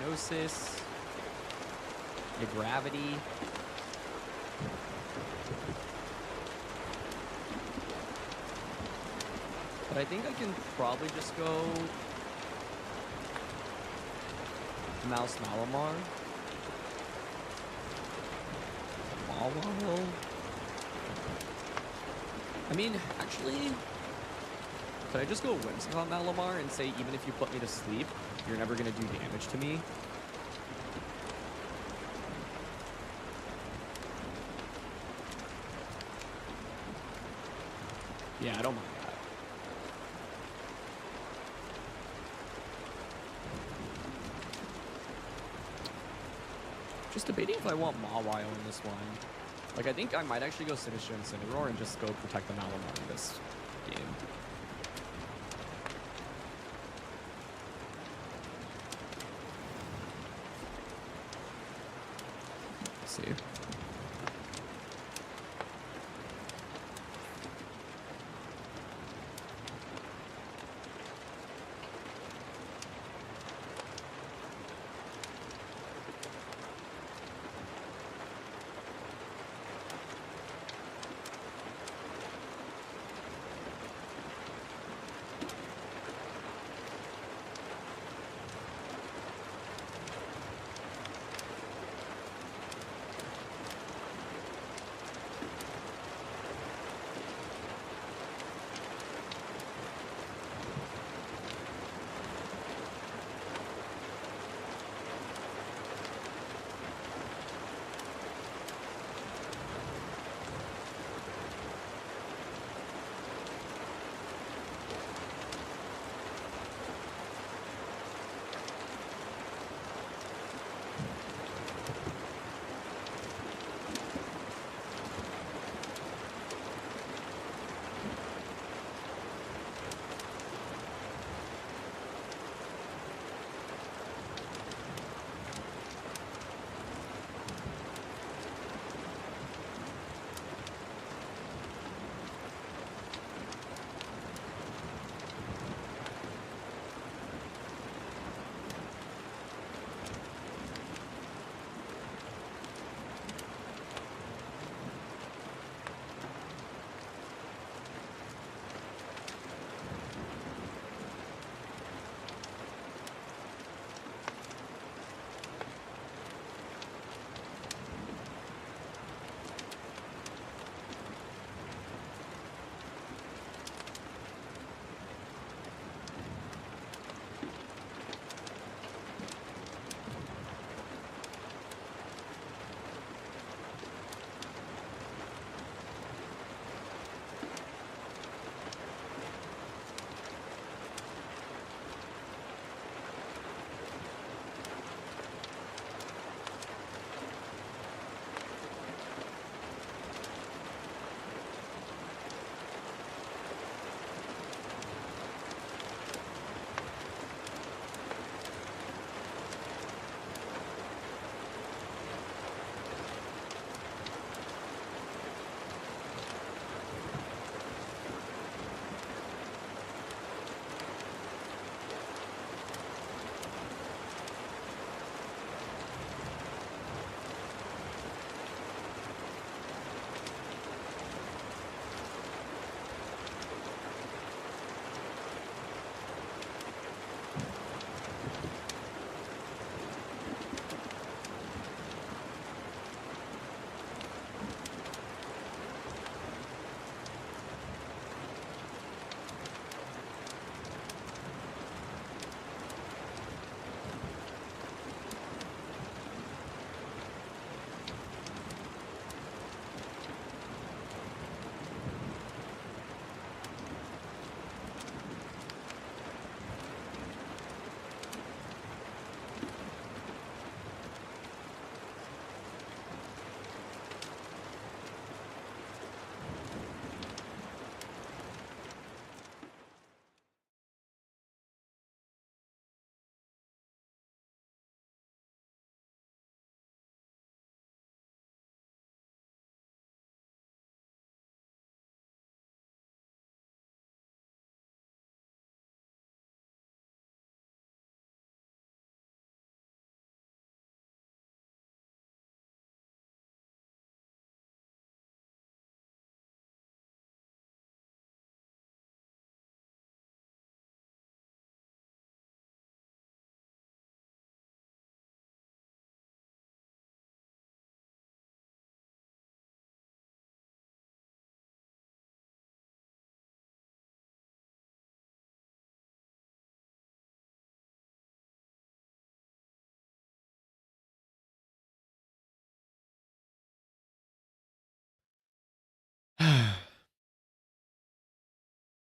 Hypnosis. The Gravity. But I think I can probably just go Mouse Malamar. Malamar. I mean, actually, could I just go Whimsicott Malamar and say even if you put me to sleep, you're never going to do damage to me? Yeah, I don't mind that. Just debating if I want Mawile in this one. Like, I think I might actually go Sinister Incineroar and just go protect the Malamar in this game. Let's see.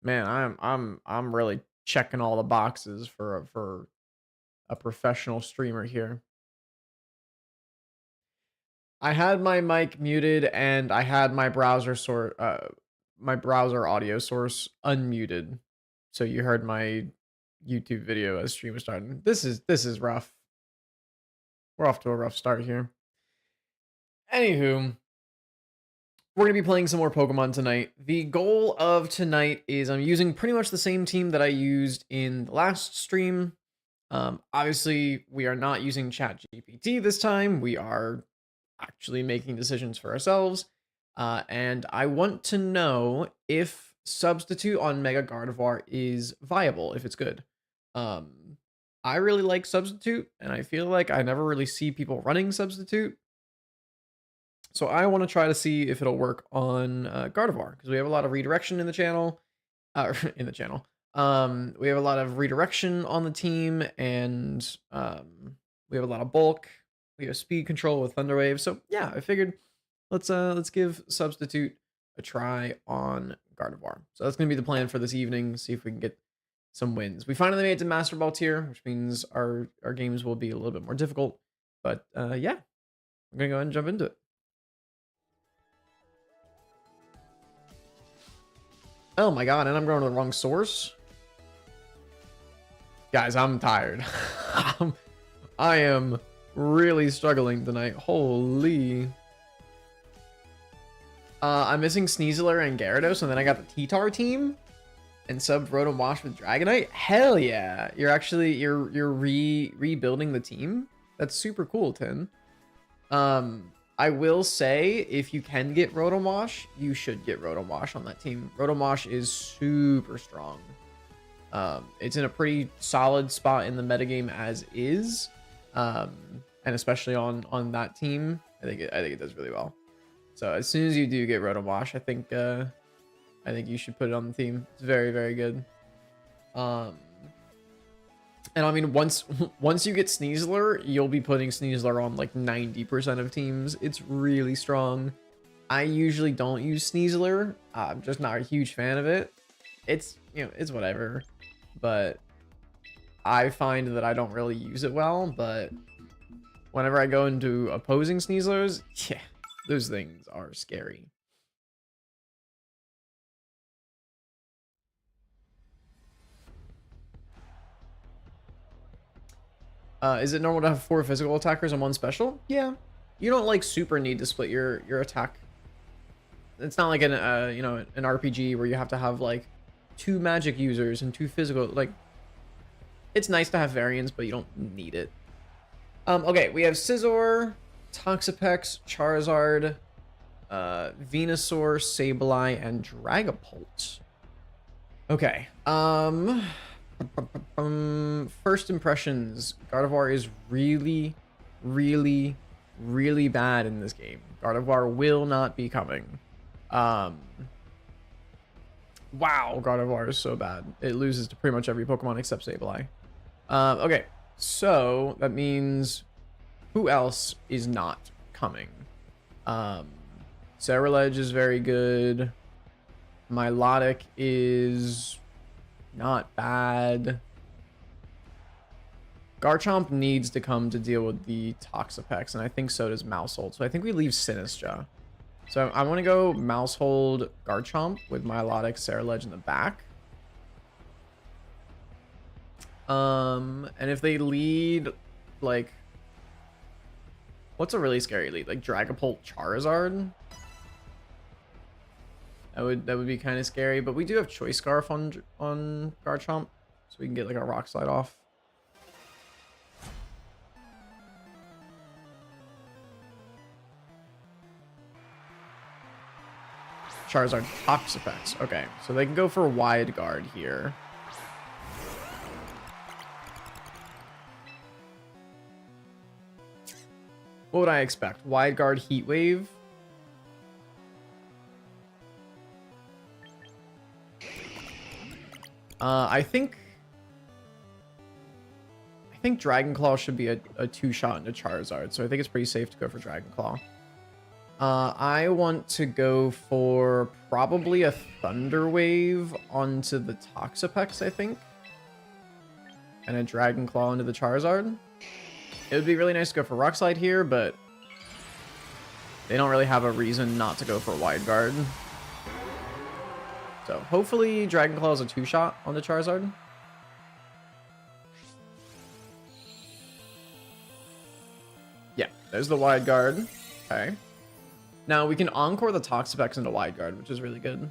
Man, I'm really checking all the boxes for a professional streamer here. I had my mic muted and I had my browser audio source unmuted. So you heard my YouTube video as stream was starting. This is rough. We're off to a rough start here. Anywho, we're going to be playing some more Pokemon tonight. The goal of tonight is I'm using pretty much the same team that I used in the last stream. Obviously, we are not using ChatGPT this time. We are actually making decisions for ourselves. And I want to know if Substitute on Mega Gardevoir is viable, if it's good. I really like Substitute, and I feel like I never really see people running Substitute. So I want to try to see if it'll work on Gardevoir, because we have a lot of redirection in the channel. In the channel. We have a lot of redirection on the team, and we have a lot of bulk. We have speed control with Thunder Wave. So yeah, I figured let's give Substitute a try on Gardevoir. So that's gonna be the plan for this evening. See if we can get some wins. We finally made it to Master Ball tier, which means our games will be a little bit more difficult. But yeah, we're gonna go ahead and jump into it. Oh my god, and I'm going to the wrong source. Guys, I'm tired. I am really struggling tonight. Holy. I'm missing Sneasler and Gyarados, and then I got the T-Tar team and sub Rotom Wash with Dragonite. Hell yeah. You're rebuilding the team. That's super cool, Tin. I will say, if you can get Rotom Wash, you should get Rotom Wash on that team. Rotom Wash is super strong. It's in a pretty solid spot in the metagame as is, and especially on that team, I think it does really well. So as soon as you do get Rotom Wash, I think you should put it on the team. It's very, very good. And I mean, once you get Sneasler, you'll be putting Sneasler on like 90% of teams. It's really strong. I usually don't use Sneasler. I'm just not a huge fan of it. It's, you know, it's whatever. But I find that I don't really use it well. But whenever I go into opposing Sneaslers, yeah, those things are scary. Is it normal to have 4 physical attackers and 1 special? Yeah. You don't like super need to split your attack. It's not like an you know, an RPG where you have to have like 2 magic users and 2 physical. Like, it's nice to have variants, but you don't need it. Okay, we have Scizor, Toxapex, Charizard, Venusaur, Sableye, and Dragapult. Okay. First impressions, Gardevoir is really, really, really bad in this game. Gardevoir will not be coming. Wow, Gardevoir is so bad. It loses to pretty much every Pokemon except Sableye. Okay, so that means who else is not coming? Ceruledge is very good. Milotic is not bad. Garchomp needs to come to deal with the Toxapex, and I think so does Mousehold. So I think we leave Sinistra. So I want to go Mousehold, Garchomp with Milotic, Ceruledge in the back. And if they lead, like, what's a really scary lead? Like Dragapult, Charizard? That would be kind of scary, but we do have Choice Scarf on Garchomp, so we can get like a Rock Slide off. Charizard Toxapex. Okay, so they can go for Wide Guard here. What would I expect? Wide Guard, Heat Wave. I think Dragon Claw should be a 2-shot into Charizard, so I think it's pretty safe to go for Dragon Claw. I want to go for probably a Thunder Wave onto the Toxapex, I think. And a Dragon Claw into the Charizard. It would be really nice to go for Rock Slide here, but they don't really have a reason not to go for Wide Guard. So hopefully Dragon Claw is a 2-shot on the Charizard. Yeah, there's the Wide Guard. Okay. Now we can Encore the Toxapex into Wide Guard, which is really good.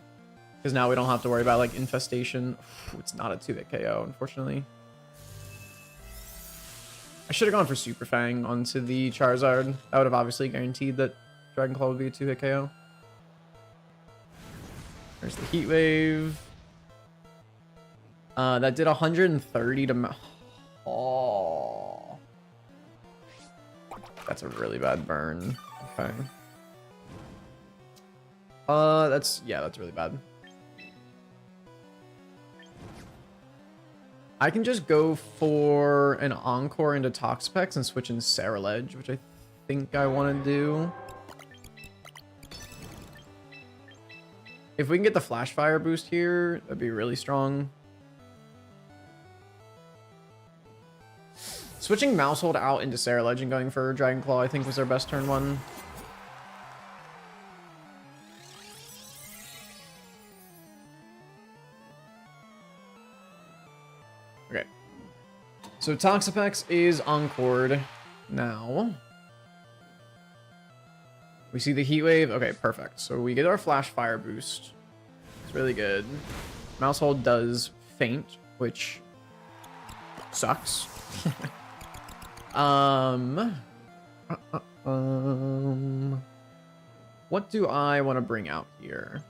Because now we don't have to worry about like Infestation. It's not a 2-hit KO, unfortunately. I should have gone for Super Fang onto the Charizard. That would have obviously guaranteed that Dragon Claw would be a 2-hit KO. There's the Heat Wave. That did 130 to... Oh. That's a really bad burn. Okay. That's really bad. I can just go for an Encore into Toxapex and switch in Ceruledge, which I think I want to do. If we can get the Flash Fire boost here, that'd be really strong. Switching Mousehold out into Ceruledge and going for Dragon Claw, I think was their best turn one. Okay. So Toxapex is Encored now. We see the Heat Wave. Okay, perfect. So we get our Flash Fire boost. It's really good. Mousehold does faint, which sucks. What do I want to bring out here?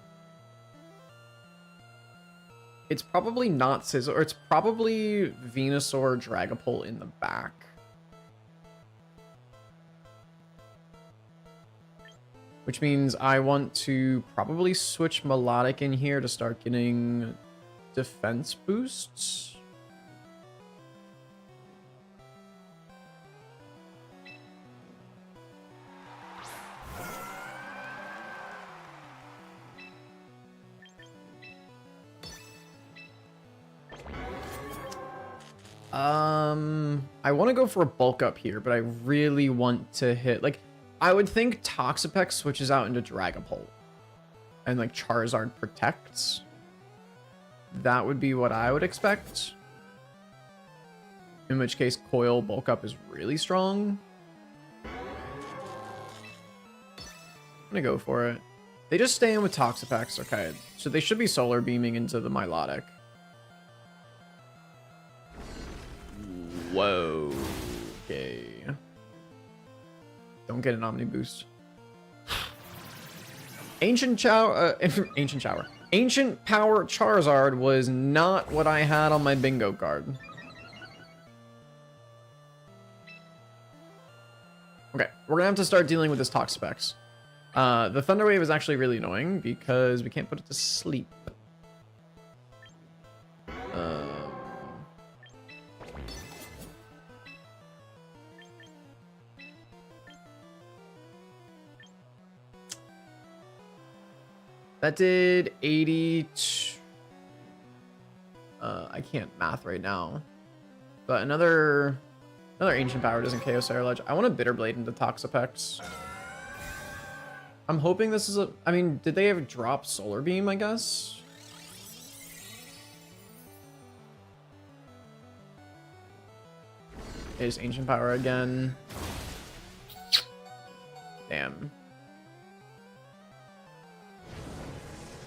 It's probably not Scizor, or it's probably Venusaur Dragapult in the back. Which means I want to probably switch Melodic in here to start getting defense boosts. I want to go for a bulk up here, but I really want to hit, like, I would think Toxapex switches out into Dragapult and like Charizard protects. That would be what I would expect. In which case Coil bulk up is really strong. I'm gonna go for it. They just stay in with Toxapex, okay. So they should be Solar Beaming into the Milotic. Whoa. Okay. Don't get an Omni Boost. Ancient Power Charizard was not what I had on my bingo card. Okay, we're gonna have to start dealing with this Toxapex. The Thunder Wave is actually really annoying because we can't put it to sleep. That did 80. I can't math right now. But another Ancient Power doesn't KO Ceruledge. I want a Bitter Blade into Toxapex. I'm hoping this is a... I mean, did they ever drop Solar Beam, I guess? Is Ancient Power again. Damn.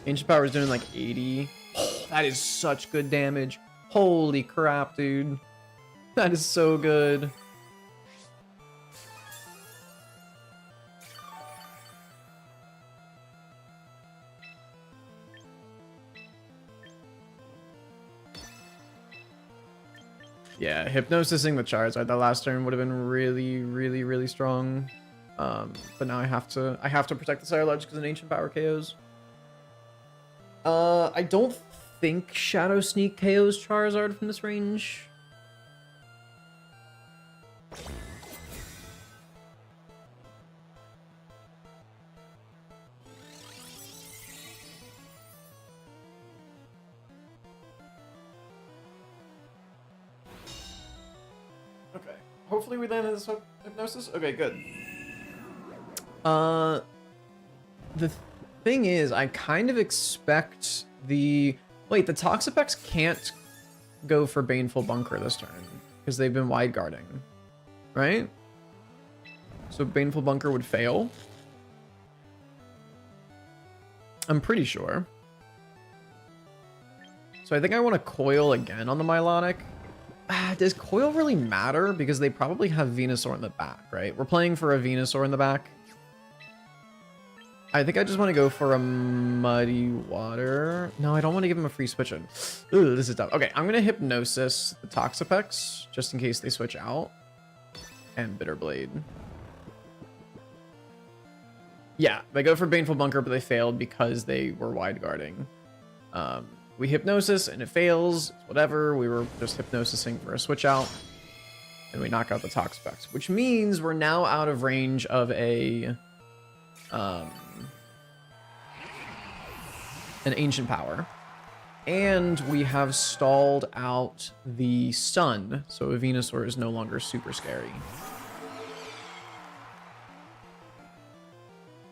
Ancient Power is doing like 80. Oh, that is such good damage. Holy crap, dude. That is so good. Yeah, hypnosising the Charizard that last turn would have been really, really, really strong. But now I have to protect the Ceruledge because an Ancient Power KOs. I don't think Shadow Sneak KOs Charizard from this range. Okay. Hopefully we landed this hypnosis. Okay, good. The thing is, I kind of expect the... Wait, the Toxapex can't go for Baneful Bunker this turn because they've been wide guarding, right? So Baneful Bunker would fail. I'm pretty sure. So I think I want to coil again on the Milotic. Does coil really matter? Because they probably have Venusaur in the back, right? We're playing for a Venusaur in the back. I think I just want to go for a Muddy Water. No, I don't want to give him a free switch in. Ooh, this is tough. Okay, I'm going to Hypnosis the Toxapex, just in case they switch out. And Bitter Blade. Yeah, they go for Baneful Bunker, but they failed because they were wide guarding. We Hypnosis, and it fails. It's whatever. We were just Hypnosising for a switch out. And we knock out the Toxapex, which means we're now out of range of a... an Ancient Power. And we have stalled out the Sun, so a Venusaur is no longer super scary.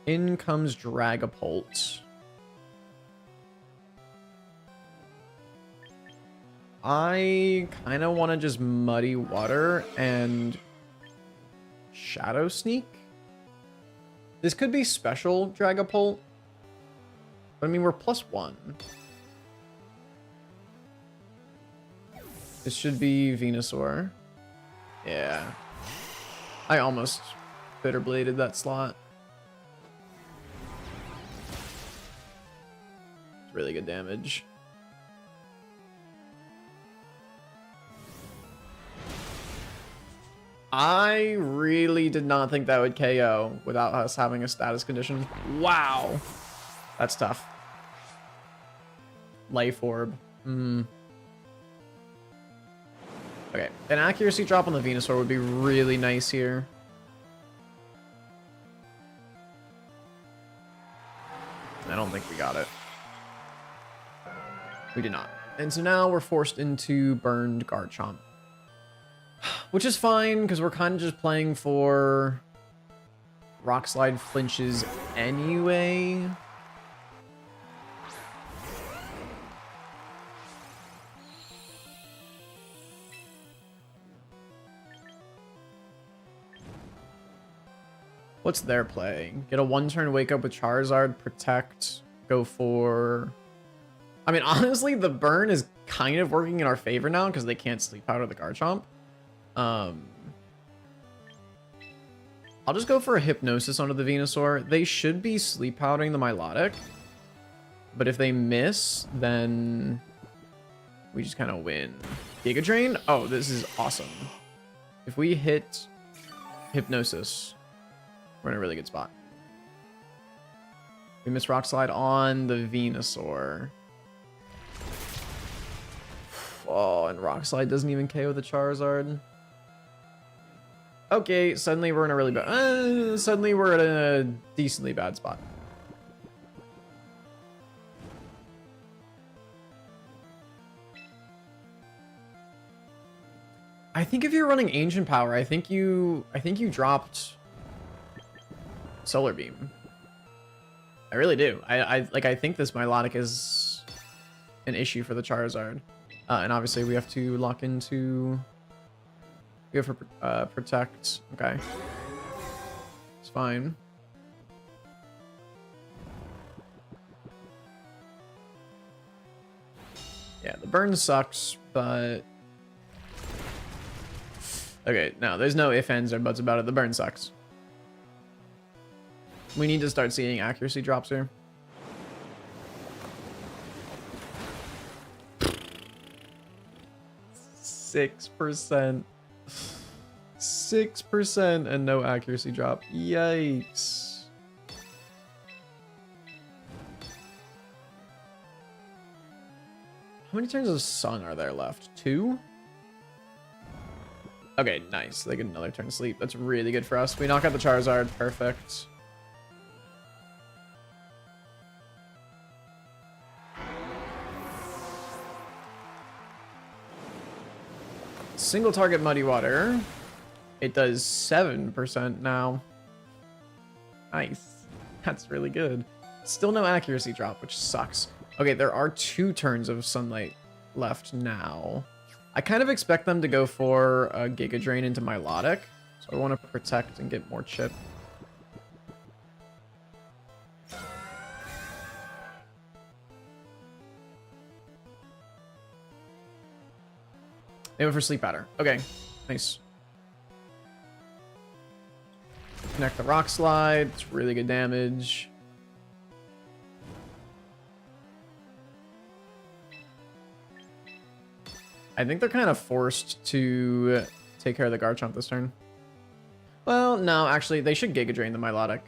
In comes Dragapult. I kind of want to just Muddy Water and Shadow Sneak. This could be special Dragapult. But I mean, we're +1. This should be Venusaur. Yeah. I almost Bitter Bladed that slot. It's really good damage. I really did not think that would KO without us having a status condition. Wow. That's tough. Life Orb. Okay, an accuracy drop on the Venusaur would be really nice here. I don't think we got it. We did not. And so now we're forced into Burned Garchomp. Which is fine, because we're kind of just playing for Rock Slide flinches anyway. What's their play? Get a one-turn wake up with Charizard, protect, go for... I mean, honestly, the burn is kind of working in our favor now because they can't sleep powder the Garchomp. I'll just go for a Hypnosis onto the Venusaur. They should be sleep powdering the Milotic. But if they miss, then we just kind of win. Giga Drain? Oh, this is awesome. If we hit Hypnosis, we're in a really good spot. We miss Rock Slide on the Venusaur. Oh, and Rock Slide doesn't even KO the Charizard. Okay, suddenly we're in a really bad... suddenly we're at a decently bad spot. I think if you're running Ancient Power, I think you dropped Solar Beam. I really do. I think this Milotic is an issue for the Charizard. And obviously we have to lock into... We have to protect. Okay. It's fine. Yeah, the burn sucks, but... Okay, no, there's no ifs, ands, or buts about it. The burn sucks. We need to start seeing accuracy drops here. %. 6% and no accuracy drop. Yikes. How many turns of Sun are there left? 2? Okay, nice. They get another turn of sleep. That's really good for us. We knock out the Charizard. Perfect. Single target Muddy Water. It does 7% now. Nice. That's really good. Still no accuracy drop, which sucks. Okay, there are 2 turns of sunlight left now. I kind of expect them to go for a Giga Drain into Milotic, so I want to protect and get more chip. They went for Sleep Powder. Okay, nice. Connect the Rock Slide. It's really good damage. I think they're kind of forced to take care of the Garchomp this turn. Well, no, actually, they should Giga Drain the Milotic.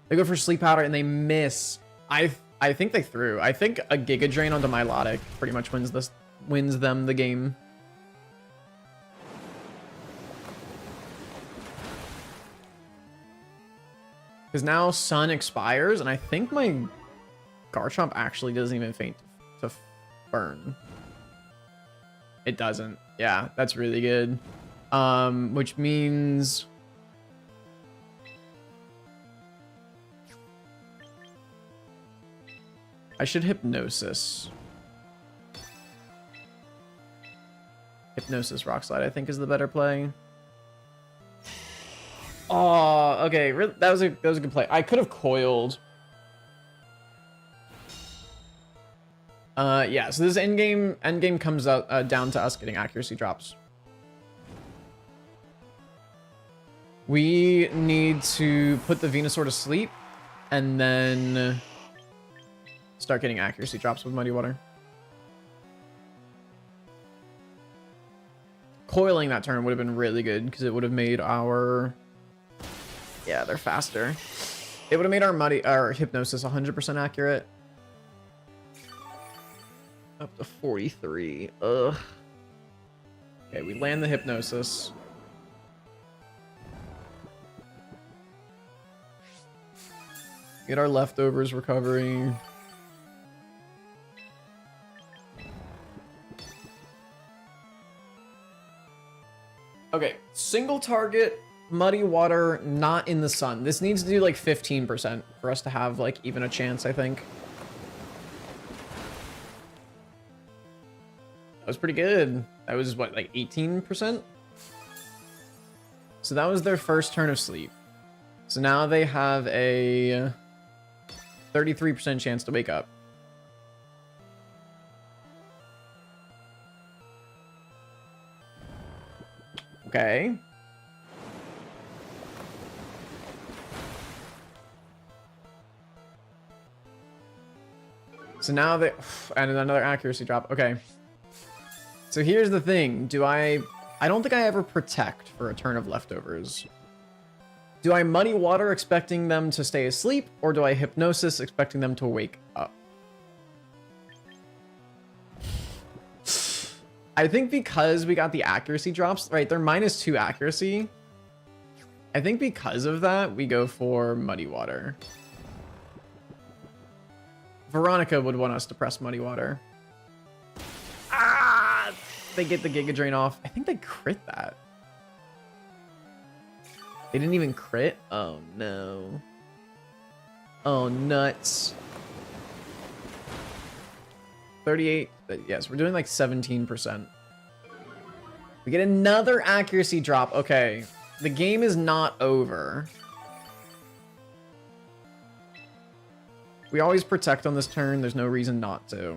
They go for Sleep Powder and they miss. I think they threw. I think a Giga Drain onto Milotic pretty much wins them the game. Because now Sun expires, and I think my Garchomp actually doesn't even faint to burn. It doesn't. Yeah, that's really good. Which means... I should Hypnosis. Hypnosis Rock Slide, I think, is the better play. Oh, okay. That was a good play. I could have coiled. Yeah. So this endgame comes out down to us getting accuracy drops. We need to put the Venusaur to sleep, and then start getting accuracy drops with Muddy Water. Coiling that turn would have been really good because it would have made our... Yeah, they're faster. It would have made our Hypnosis 100% accurate. Up to 43. Ugh. Okay, we land the Hypnosis. Get our leftovers recovering. Okay, single target, Muddy Water, not in the sun. This needs to do like 15% for us to have like even a chance, I think. That was pretty good. That was what, like 18%? So that was their first turn of sleep. So now they have a 33% chance to wake up. Okay. So now they... And another accuracy drop. Okay. So here's the thing. I don't think I ever protect for a turn of leftovers. Do I Muddy Water expecting them to stay asleep, or do I Hypnosis expecting them to wake up? I think because we got the accuracy drops, right? They're -2 accuracy. I think because of that, we go for Muddy Water. Veronica would want us to press Muddy Water. Ah! They get the Giga Drain off. I think they crit that. They didn't even crit? Oh, no. Oh, nuts. 38. Yes, we're doing like 17%. We get another accuracy drop. Okay. The game is not over. We always protect on this turn. There's no reason not to.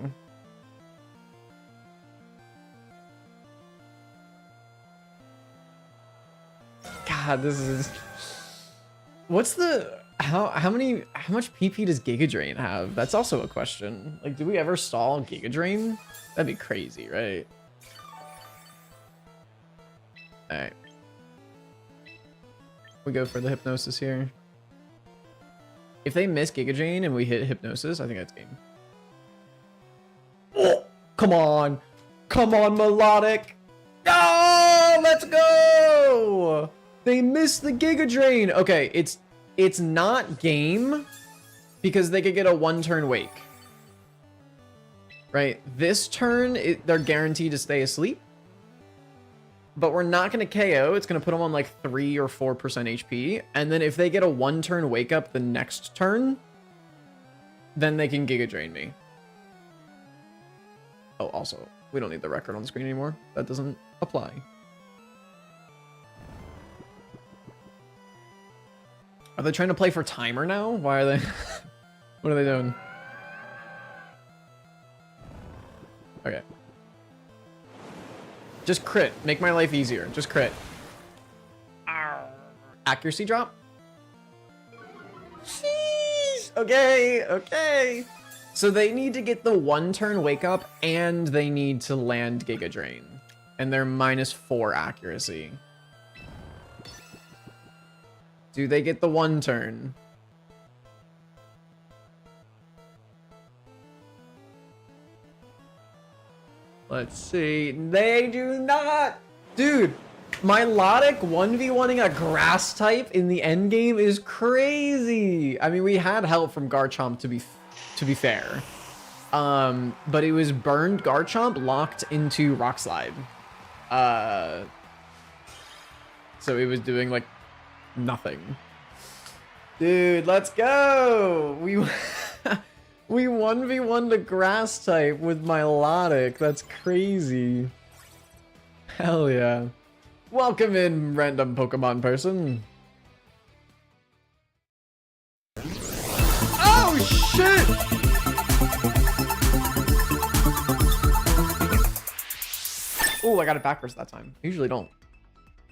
God, this is... What's the... How much PP does Giga Drain have? That's also a question. Like, do we ever stall Giga Drain? That'd be crazy, right? Alright. We go for the Hypnosis here. If they miss Giga Drain and we hit Hypnosis, I think that's game. Oh, come on. Come on, Melodic. Oh, let's go. They missed the Giga Drain. Okay, it's not game because they could get a 1-turn wake. Right? This turn, they're guaranteed to stay asleep. but we're not going to KO. It's going to put them on like 3 or 4% HP. And then if they get a 1-turn wake up the next turn, then they can Giga Drain me. Oh, also, we don't need the record on the screen anymore. That doesn't apply. Are they trying to play for timer now? Why are they... What are they doing? Okay. Just crit. Make my life easier. Just crit. Accuracy drop? Sheesh. Okay, okay. So they need to get the 1-turn wake up and they need to land Giga Drain. And they're -4 accuracy. Do they get the 1-turn? Let's see. They do not. Dude, Milotic 1v1ing a grass type in the end game is crazy. I mean, we had help from Garchomp to be fair. But it was burned Garchomp locked into Rock Slide. So it was doing like nothing. Dude, let's go. We 1v1 the grass type with Milotic. That's crazy. Hell yeah. Welcome in, random Pokemon person. Oh, shit! Oh, I got it backwards that time. I usually don't.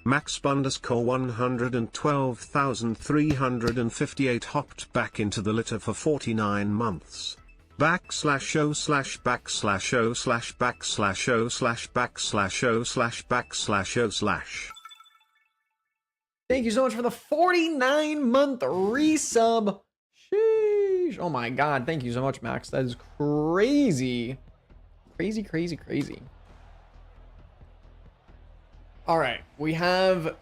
Max _ 112,358 hopped back into the litter for 49 months. /o//o//o//o//o//o//o/. Thank you so much for the 49-month resub. Sheesh. Oh my god, thank you so much, Max. That is crazy. Crazy, crazy, crazy. All right, we have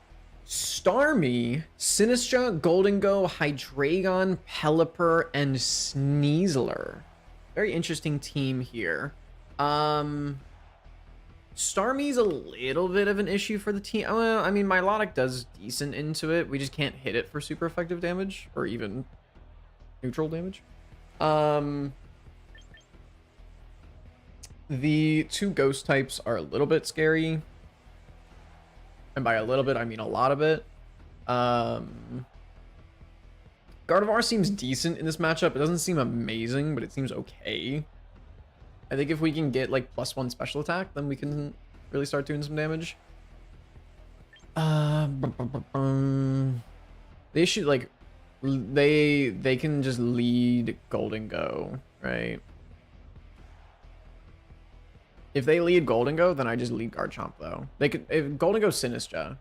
Starmie, Sinistra, Goldengo, Hydreigon, Pelipper, and Sneasler. Very interesting team here. Starmie's a little bit of an issue for the team. I mean, Milotic does decent into it. We just can't hit it for super effective damage or even neutral damage. The 2 ghost types are a little bit scary. And by a little bit, I mean a lot of it. Gardevoir seems decent in this matchup. It doesn't seem amazing, but it seems okay. I think if we can get like +1 special attack, then we can really start doing some damage. They should like, they can just lead Goldengo, right? If they lead Goldengo, then I just lead Garchomp, though. They could, if Goldengo Sinistra,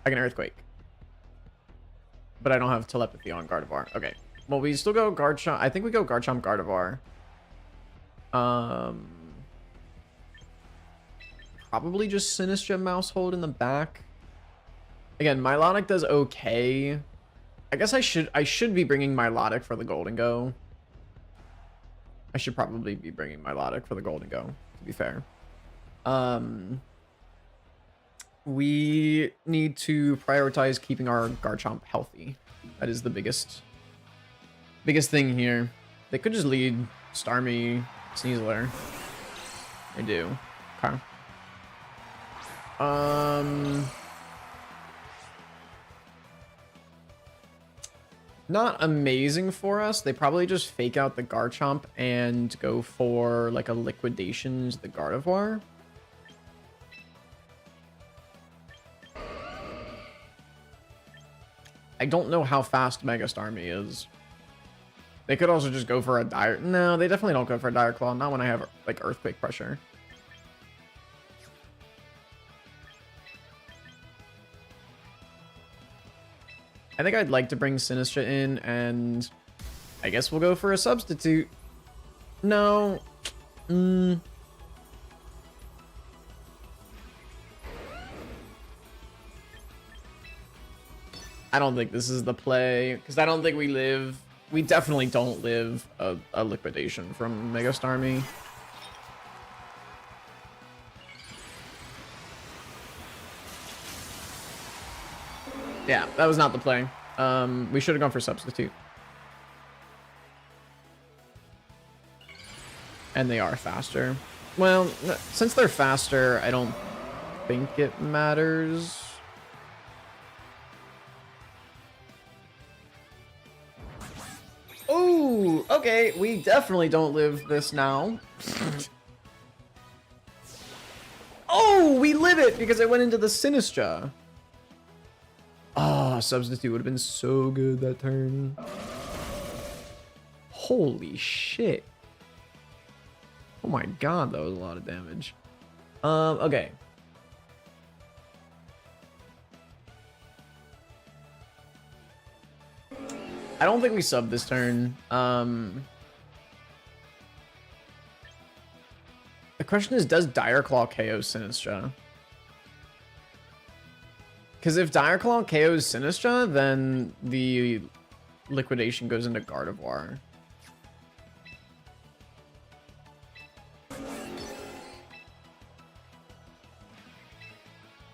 I can Earthquake. But I don't have Telepathy on Gardevoir. Okay. Well, we still go Garchomp. I think we go Garchomp Gardevoir. Probably just Sinistra Mousehold in the back. Again, Milotic does okay. I guess I should be bringing Milotic for the Goldengo. I should probably be bringing Milotic for the Goldengo, to be fair. We need to prioritize keeping our Garchomp healthy. That is the biggest thing here. They could just lead Starmie, Sneasler. They do. Okay. Not amazing for us. They probably just fake out the Garchomp and go for like a Liquidations the Gardevoir. I don't know how fast Mega Starmie is. They could also just go for a Dire... No, they definitely don't go for a Dire Claw. Not when I have like Earthquake Pressure. I think I'd like to bring Sinistra in, and I guess we'll go for a substitute. No. I don't think this is the play, because I don't think we live... We definitely don't live a Liquidation from Mega Starmie. Yeah, that was not the play. We should have gone for substitute. And they are faster. Well, since they're faster, I don't think it matters. Oh, okay. We definitely don't live this now. Oh, we live it because it went into the Sinistra. Oh, substitute would have been so good that turn. Holy shit. Oh my god, that was a lot of damage. Okay. I don't think we sub this turn. The question is, does Dire Claw KO Sinistra? Because if Dire Claw KOs Sinistra, then the liquidation goes into Gardevoir.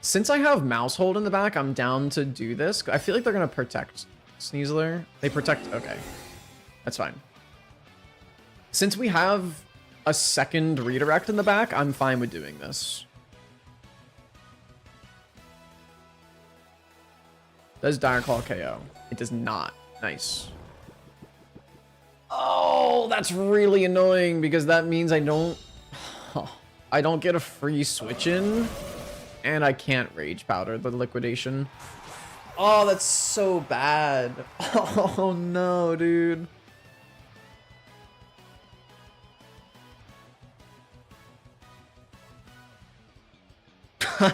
Since I have Mouse Hold in the back, I'm down to do this. I feel like they're going to protect Sneasler. They protect... Okay. That's fine. Since we have a second redirect in the back, I'm fine with doing this. Does Dire Claw KO? It does not. Nice. Oh, that's really annoying because that means I don't get a free switch in, and I can't Rage Powder the liquidation. Oh, that's so bad. Oh no, dude.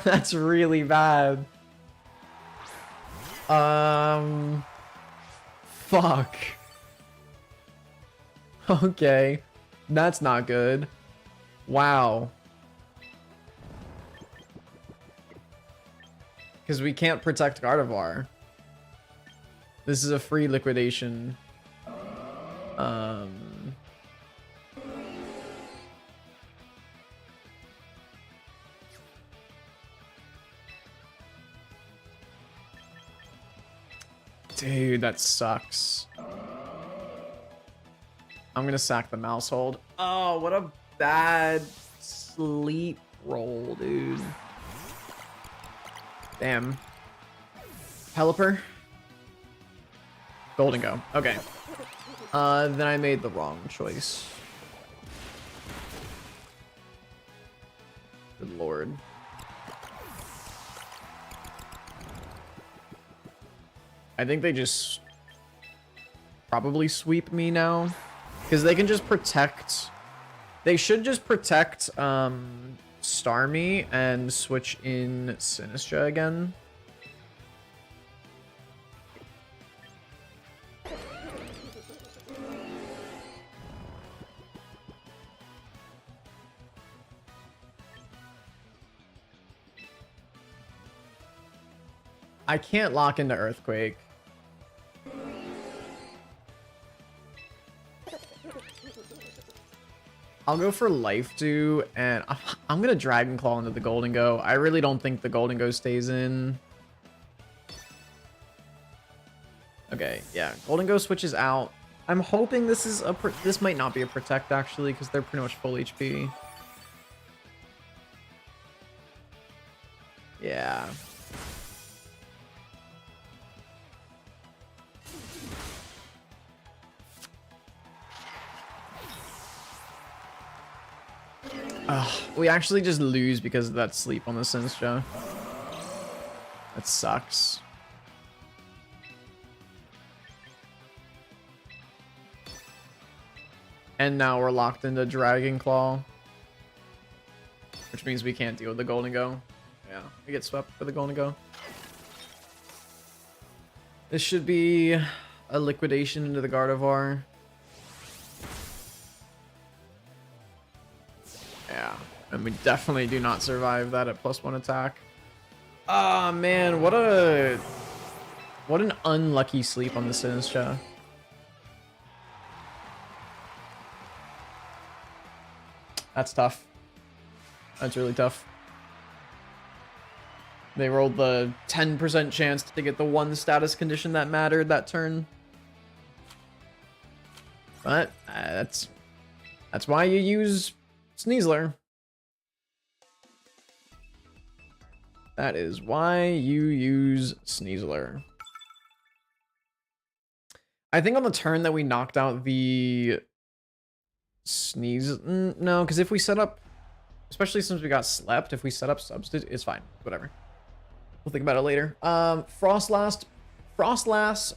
That's really bad. Fuck. Okay. That's not good. Wow. Because we can't protect Gardevoir. This is a free liquidation. Dude, that sucks. I'm gonna sack the Mouse Hold. Oh, what a bad sleep roll, dude. Damn. Pelipper. Golden Go. Okay. Then I made the wrong choice. Good lord. I think they just probably sweep me now. Because they can just protect... They should just protect Starmie and switch in Sinistra again. I can't lock into Earthquake. I'll go for Life Dew, and I'm gonna Dragon Claw into the Golden Go. I really don't think the Golden Go stays in. Okay, yeah, Golden Go switches out. I'm hoping this is a this might not be a Protect actually, because they're pretty much full HP. Yeah. We actually just lose because of that sleep on the Sinistra. That sucks. And now we're locked into Dragon Claw. Which means we can't deal with the Golden Go. Yeah, we get swept for the Golden Go. This should be a liquidation into the Gardevoir. Yeah, and we definitely do not survive that at +1 attack. Ah, man, what an unlucky sleep on the Sinistra. That's tough. That's really tough. They rolled the 10% chance to get the one status condition that mattered that turn. But that's why you use Sneasler. That is why you use Sneasler. I think on the turn that we knocked out the Sneeze... No, because if we set up... Especially since we got slept, if we set up substitute, it's fine. Whatever. We'll think about it later. Frostlass,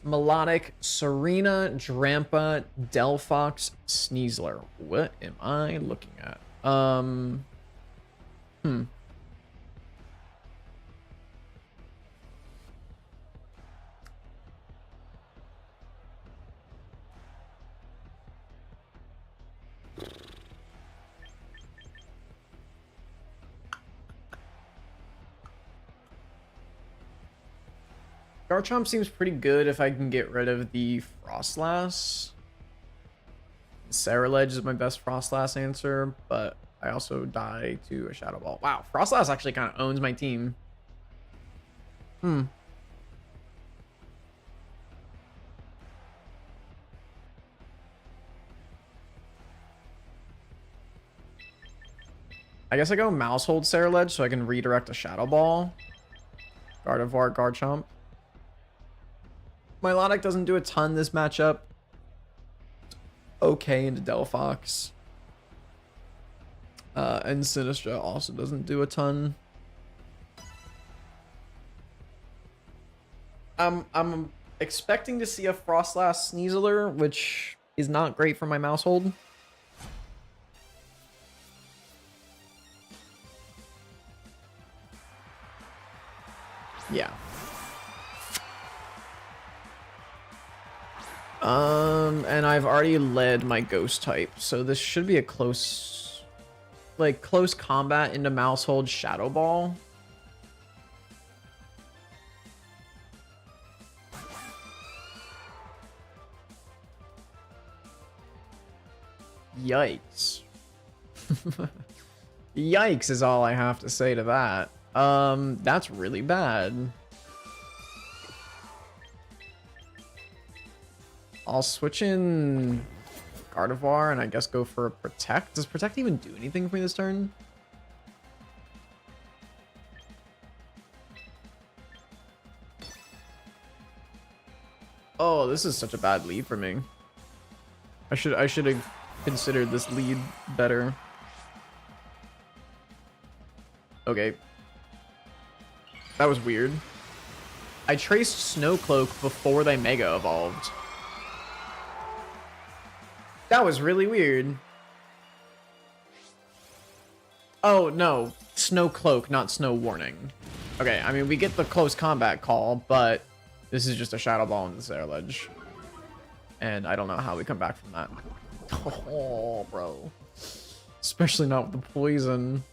Melodic, Serena, Drampa, Delphox, Sneasler. What am I looking at? Garchomp seems pretty good if I can get rid of the Frostlass. Ceruledge is my best Frostlass answer, but I also die to a Shadow Ball. Wow, Frostlass actually kind of owns my team. I guess I go Mouse Hold Ceruledge so I can redirect a Shadow Ball. Gardevoir, Garchomp. Milotic doesn't do a ton this matchup. Okay into Delphox. And Sinistra also doesn't do a ton. I'm expecting to see a Frostlass Sneasler, which is not great for my Mousehold. Yeah. And I've already led my Ghost type, so this should be a close combat into Mousehold Shadow Ball. Yikes. Yikes is all I have to say to that. That's really bad. I'll switch in Gardevoir and I guess go for a Protect. Does Protect even do anything for me this turn? Oh, this is such a bad lead for me. I should have considered this lead better. Okay. That was weird. I traced Snow Cloak before they Mega Evolved. That was really weird. Oh, no. Snow Cloak, not Snow Warning. Okay, I mean, we get the close combat call, but this is just a Shadow Ball in the Ceruledge. And I don't know how we come back from that. Oh, bro. Especially not with the poison.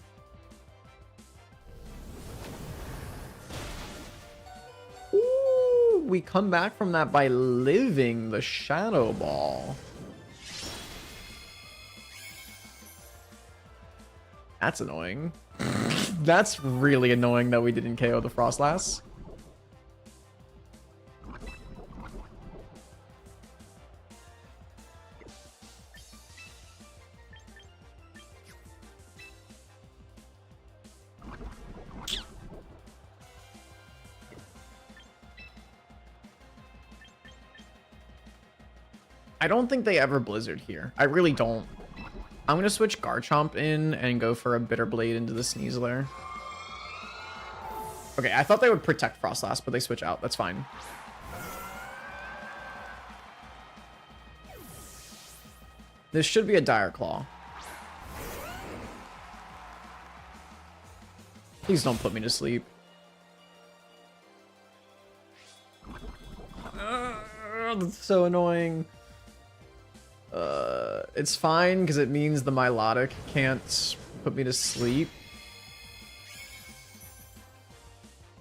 Ooh, we come back from that by living the Shadow Ball. That's annoying. That's really annoying that we didn't KO the Frostlass. I don't think they ever Blizzard here. I really don't. I'm going to switch Garchomp in and go for a Bitter Blade into the Sneasler. Okay, I thought they would protect Frostlass, but they switch out. That's fine. This should be a Dire Claw. Please don't put me to sleep. That's so annoying. It's fine because it means the Milotic can't put me to sleep.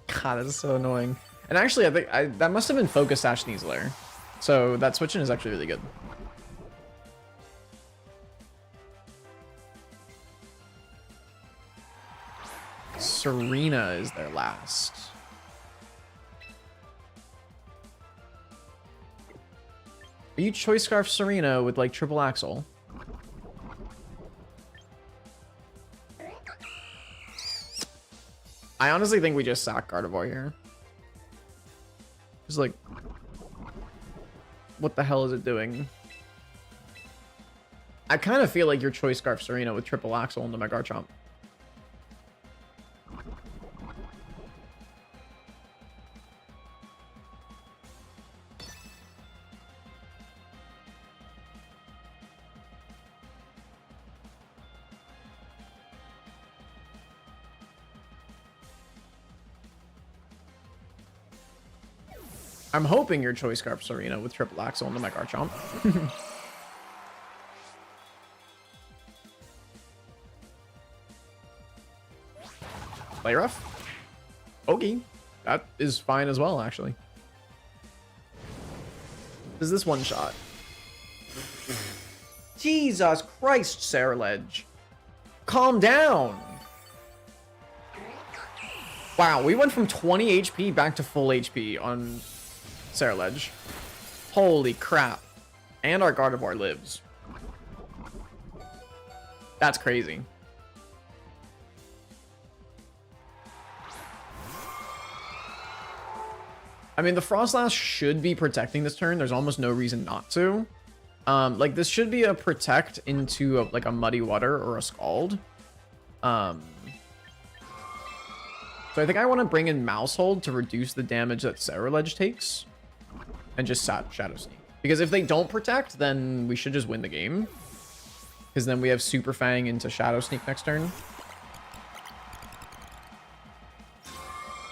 God, that's so annoying. And actually, I think that must have been Focus Sash Sneasler. So that switching is actually really good. Serena is their last. Are you Choice Scarf Serena with like triple axle? I honestly think we just sack Gardevoir here. Just like, what the hell is it doing? I kind of feel like your Choice Scarf Serena with triple axle into my Garchomp. I'm hoping your Choice Scarf Serena with triple axle into my Garchomp. Play rough. Okay. That is fine as well, actually. Is this one shot? Jesus Christ, Saraledge. Calm down. Wow, we went from 20 HP back to full HP on Saraledge. Holy crap. And our Gardevoir lives. That's crazy. I mean, the Frostlass should be protecting this turn. There's almost no reason not to. Like, this should be a protect into, like, a Muddy Water or a Scald. So I think I want to bring in Mousehold to reduce the damage that Saraledge takes. And just Shadow Sneak. Because if they don't protect, then we should just win the game. Because then we have Super Fang into Shadow Sneak next turn.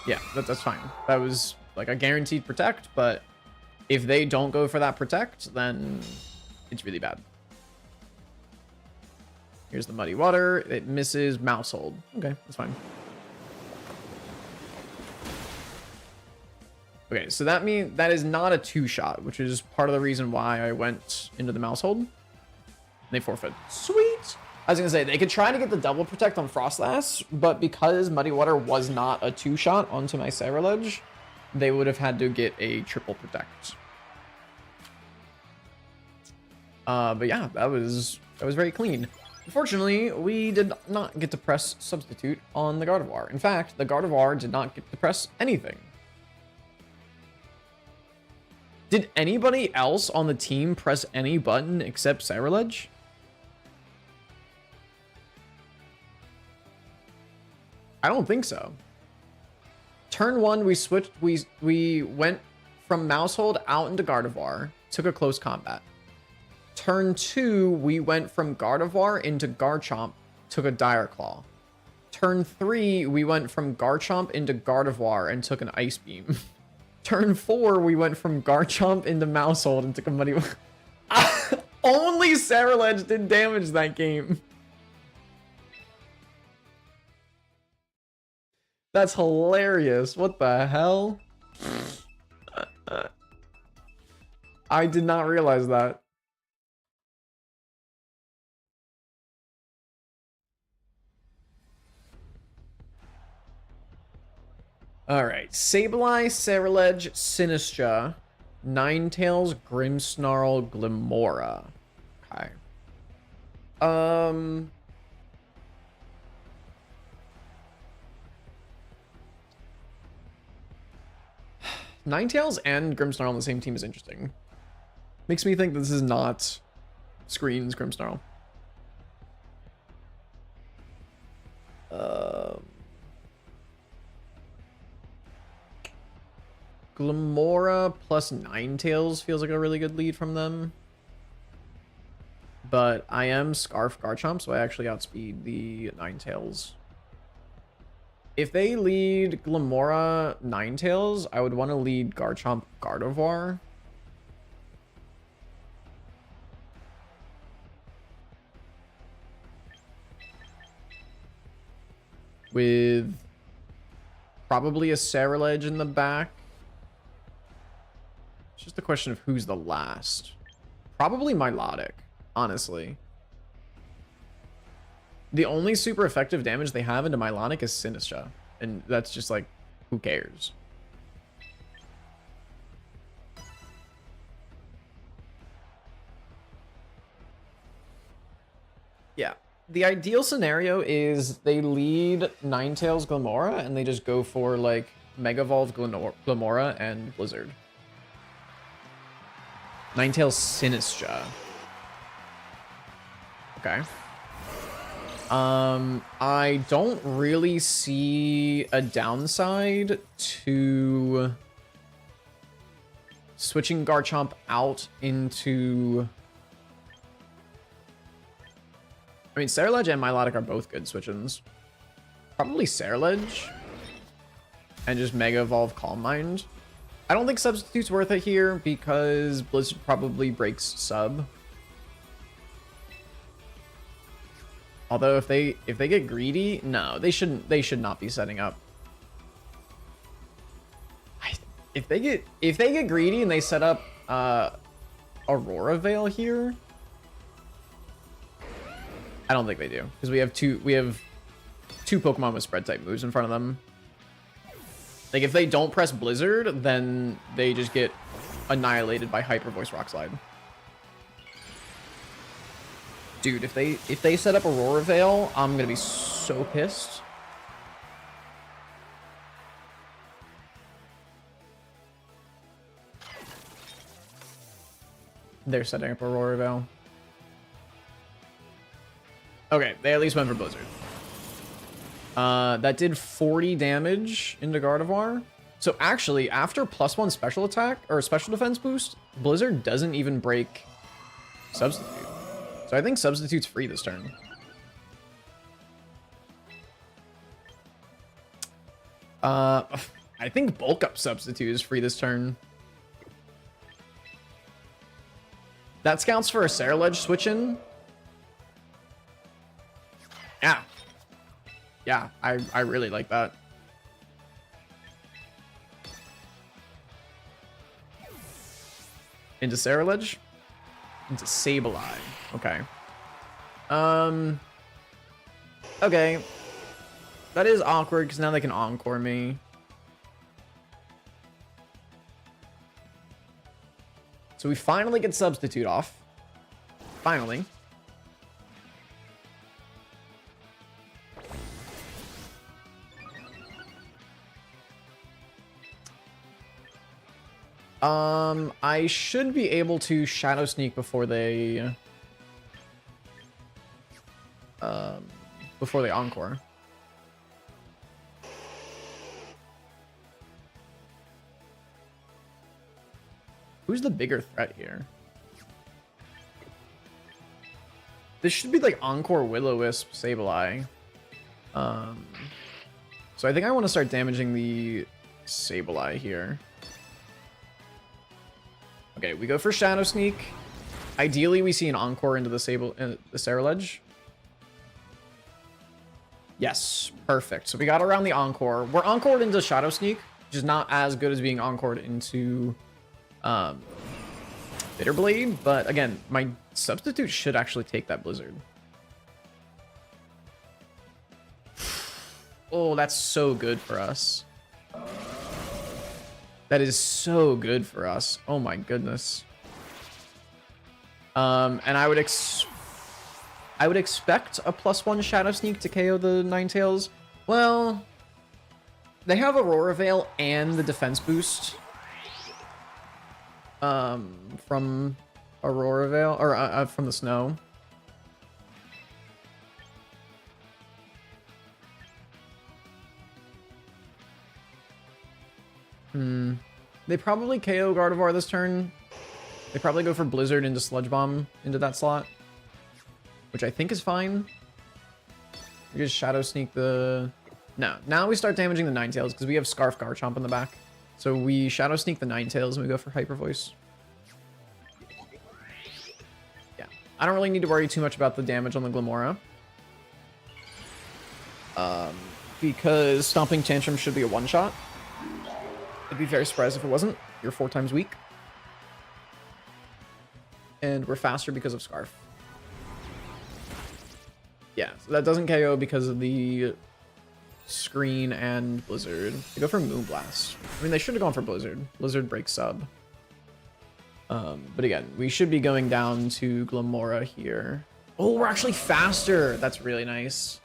Yeah, that's fine. That was like a guaranteed protect, but if they don't go for that protect, then it's really bad. Here's the Muddy Water. It misses Mousehold. Okay, that's fine. Okay, so that means that is not a two-shot, which is part of the reason why I went into the Mousehold. They forfeit. Sweet! I was going to say, they could try to get the double protect on Frostlass, but because Muddy Water was not a two-shot onto my Saraledge, they would have had to get a triple protect. But yeah, that was very clean. Unfortunately, we did not get to press Substitute on the Gardevoir. In fact, the Gardevoir did not get to press anything. Did anybody else on the team press any button except Saraledge? I don't think so. Turn one, we switched. We went from Mousehold out into Gardevoir, took a close combat. Turn two, we went from Gardevoir into Garchomp, took a Dire Claw. Turn three, we went from Garchomp into Gardevoir and took an Ice Beam. Turn four, we went from Garchomp into Mousehold and took a Muddy. Only Saraledge did damage that game. That's hilarious. What the hell? I did not realize that. Alright. Sableye, Saraledge, Sinistra, Ninetales, Grimmsnarl, Glimmora. Okay. Ninetales and Grimmsnarl on the same team is interesting. Makes me think this is not Screen's Grimmsnarl. Glimmora plus Ninetales feels like a really good lead from them. But I am Scarf Garchomp, so I actually outspeed the Ninetales. If they lead Glimmora Ninetales, I would want to lead Garchomp Gardevoir. With probably a Saraledge in the back. It's just a question of who's the last. Probably Milotic, honestly. The only super effective damage they have into Milotic is Sinistra. And that's just like, who cares? Yeah. The ideal scenario is they lead Ninetales Glamora and they just go for like Mega Evolve Glamora and Blizzard. Ninetales Sinistra. Okay. I don't really see a downside to switching Garchomp out into... I mean, Ceruledge and Milotic are both good switch-ins. Probably Ceruledge. And just Mega Evolve Calm Mind. I don't think Substitute's worth it here because Blizzard probably breaks Sub. Although if they get greedy, no, they should not be setting up. If they get greedy and they set up Aurora Veil here, I don't think they do because we have two Pokemon with spread type moves in front of them. Like if they don't press Blizzard, then they just get annihilated by Hyper Voice Rock Slide. Dude, if they set up Aurora Veil, I'm gonna be so pissed. They're setting up Aurora Veil. Okay, they at least went for Blizzard. That did 40 damage into Gardevoir. So actually, after +1 special attack or special defense boost, Blizzard doesn't even break Substitute. So I think Substitute's free this turn. I think Bulk Up Substitute is free this turn. That scouts for a Ceruledge switch-in. Yeah. Yeah, I really like that. Into Ceruledge? Into Sableye. Okay. Okay. That is awkward because now they can Encore me. So we finally get Substitute off. Finally. I should be able to Shadow Sneak before they Encore. Who's the bigger threat here? This should be like Encore Will-O-Wisp Sableye. So I think I want to start damaging the Sableye here. Okay, we go for Shadow Sneak. Ideally, we see an Encore into the Ceruledge. Yes, perfect. So we got around the Encore. We're Encored into Shadow Sneak, which is not as good as being Encored into Bitter Blade. But again, my Substitute should actually take that Blizzard. Oh, that's so good for us. That is so good for us. Oh my goodness. And I would expect a +1 Shadow Sneak to KO the Ninetales. Well, they have Aurora Veil and the defense boost from Aurora Veil or from the snow. They probably KO Gardevoir this turn. They probably go for Blizzard into Sludge Bomb into that slot, which I think is fine. We just Shadow Sneak the... No, now we start damaging the Ninetales because we have Scarf Garchomp in the back. So we Shadow Sneak the Ninetales and we go for Hyper Voice. Yeah, I don't really need to worry too much about the damage on the Glamora. Because Stomping Tantrum should be a one-shot. I'd be very surprised if it wasn't. You're 4 times weak. And we're faster because of Scarf. Yeah, so that doesn't KO because of the Screen, and Blizzard. They go for Moonblast. I mean, they should have gone for Blizzard. Blizzard breaks sub. But again, we should be going down to Glamora here. Oh, we're actually faster. That's really nice.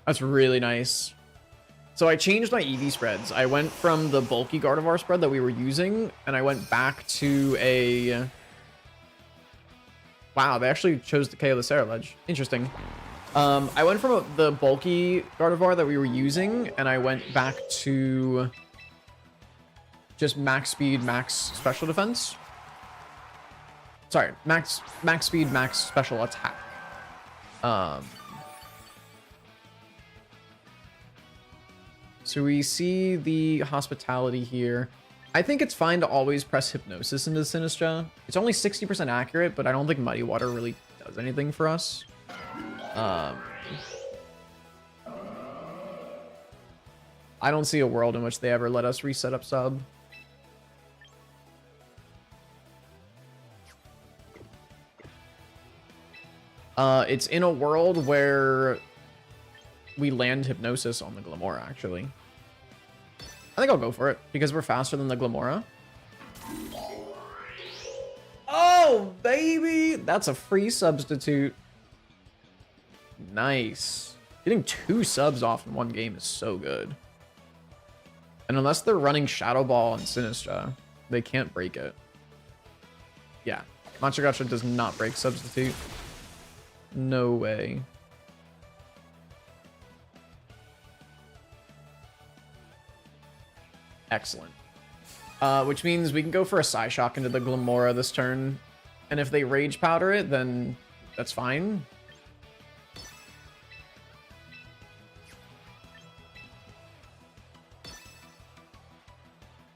That's really nice. So I changed my EV spreads. I went from the bulky Gardevoir spread that we were using, and I went back to a... Wow, they actually chose to KO the Ceruledge. Interesting. I went from the bulky Gardevoir that we were using, and I went back to just max speed, max special defense. Sorry, max speed, max special attack. So we see the hospitality here. I think it's fine to always press Hypnosis into Sinistra. It's only 60% accurate, but I don't think Muddy Water really does anything for us. I don't see a world in which they ever let us reset up sub. It's in a world where we land Hypnosis on the Glamora, actually. I think I'll go for it, because we're faster than the Glamora. Oh, baby! That's a free substitute. Nice. Getting 2 subs off in one game is so good. And unless they're running Shadow Ball and Sinistra, they can't break it. Yeah, Machagacha does not break substitute. No way. Excellent. Which means we can go for a Psyshock into the Glamora this turn. And if they Rage Powder it, then that's fine.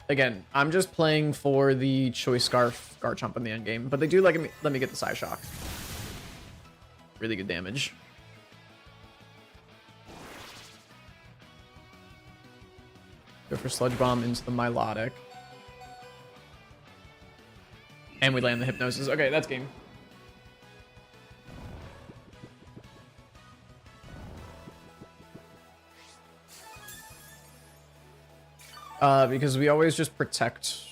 Again, I'm just playing for the Choice Scarf Garchomp in the end game, but they do let me get the Psyshock. Really good damage. Go for Sludge Bomb into the Milotic. And we land the Hypnosis. Okay, that's game. Because we always just protect...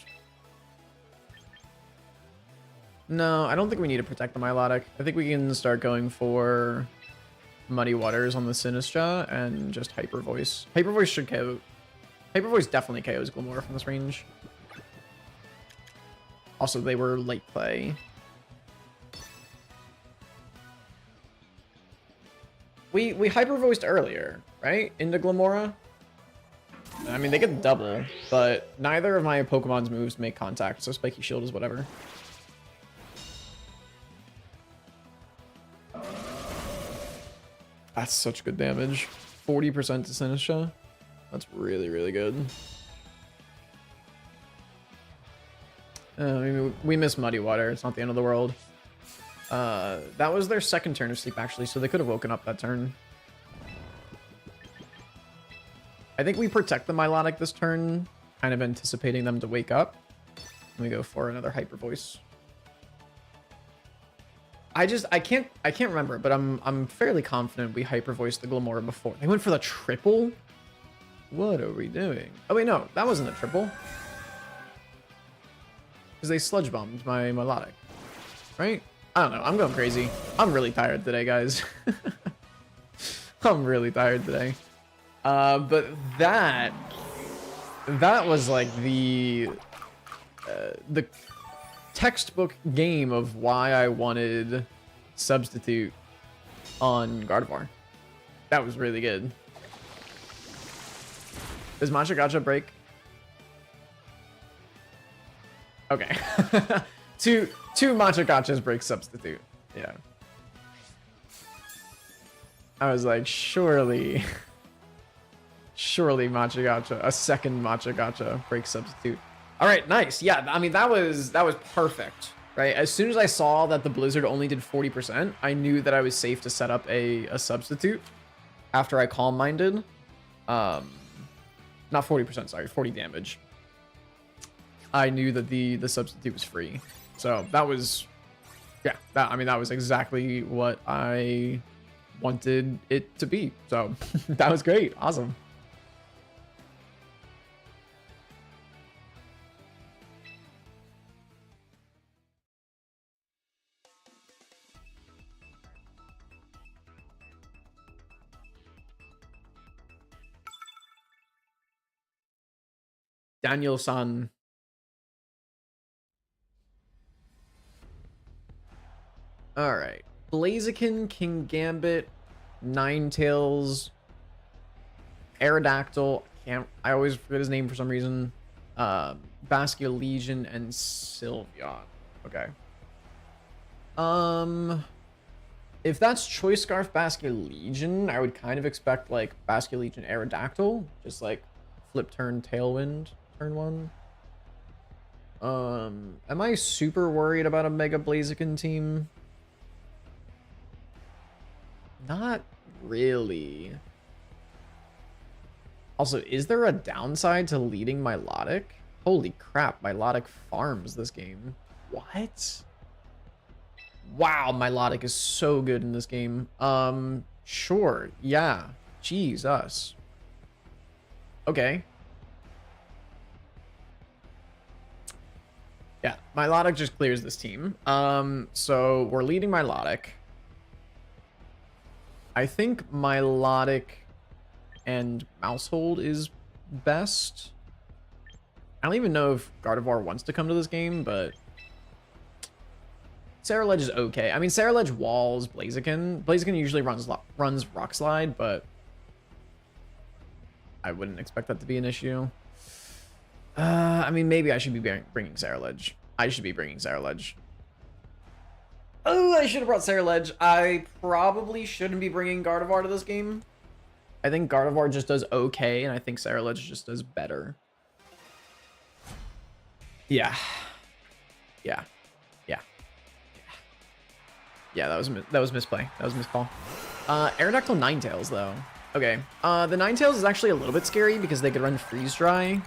No, I don't think we need to protect the Milotic. I think we can start going for Muddy Waters on the Sinistra and just Hyper Voice. Hyper Voice should KO. Hyper Voice definitely KOs Glamora from this range. Also, they were late play. We Hyper Voiced earlier, right? Into Glamora. I mean, they get double, but neither of my Pokemon's moves make contact, so Spiky Shield is whatever. That's such good damage. 40% to Sinistra. That's really, really good. I mean, we miss Muddy Water. It's not the end of the world. That was their second turn of sleep, actually, so they could have woken up that turn. I think we protect the Milotic this turn, kind of anticipating them to wake up. Let me go for another Hyper Voice. I can't remember, but I'm fairly confident we Hyper Voiced the Glamora before. They went for the triple? What are we doing? Oh wait, no, that wasn't a triple. Because they Sludge Bombed my Milotic. Right? I don't know, I'm going crazy. I'm really tired today, guys. I'm really tired today. But that was like the textbook game of why I wanted Substitute on Gardevoir. That was really good. Does Machagacha break? Okay. two Machagachas break Substitute. Yeah. I was like, surely Machagacha, a second Machagacha breaks Substitute. All right, nice. Yeah, I mean, that was perfect, right? As soon as I saw that the Blizzard only did 40%, I knew that I was safe to set up a Substitute after I Calm Minded. Not 40%, sorry, 40 damage. I knew that the Substitute was free. So that was, yeah, that was exactly what I wanted it to be. So that was great. Awesome. Daniel-san. Alright. Blaziken, Kingambit, Ninetales, Aerodactyl. I always forget his name for some reason. Basculegion and Sylveon. Okay. If that's Choice Scarf Basculegion, I would kind of expect like Basculegion Aerodactyl, just like flip turn Tailwind turn 1. Am I super worried about a Mega Blaziken team? Not really. Also, is there a downside to leading Milotic? Holy crap, Milotic farms this game. What? Wow, Milotic is so good in this game. Sure, yeah. Jesus. Okay. Yeah, Milotic just clears this team. So we're leading Milotic. I think Milotic and Mousehold is best. I don't even know if Gardevoir wants to come to this game, but Sarah is okay. I mean, Sarah walls Blaziken. Blaziken usually runs Rock Slide, but I wouldn't expect that to be an issue. I mean, maybe I should be bringing Sarah. I should be bringing Sarah. Oh, I should have brought Sarah. I probably shouldn't be bringing Gardevoir to this game. I think Gardevoir just does okay, and I think Sarah just does better. Yeah. Yeah. Yeah. Yeah, that was misplay. That was miscall. Aerodactyl Ninetales, though. Okay. The Ninetales is actually a little bit scary because they could run Freeze Dry.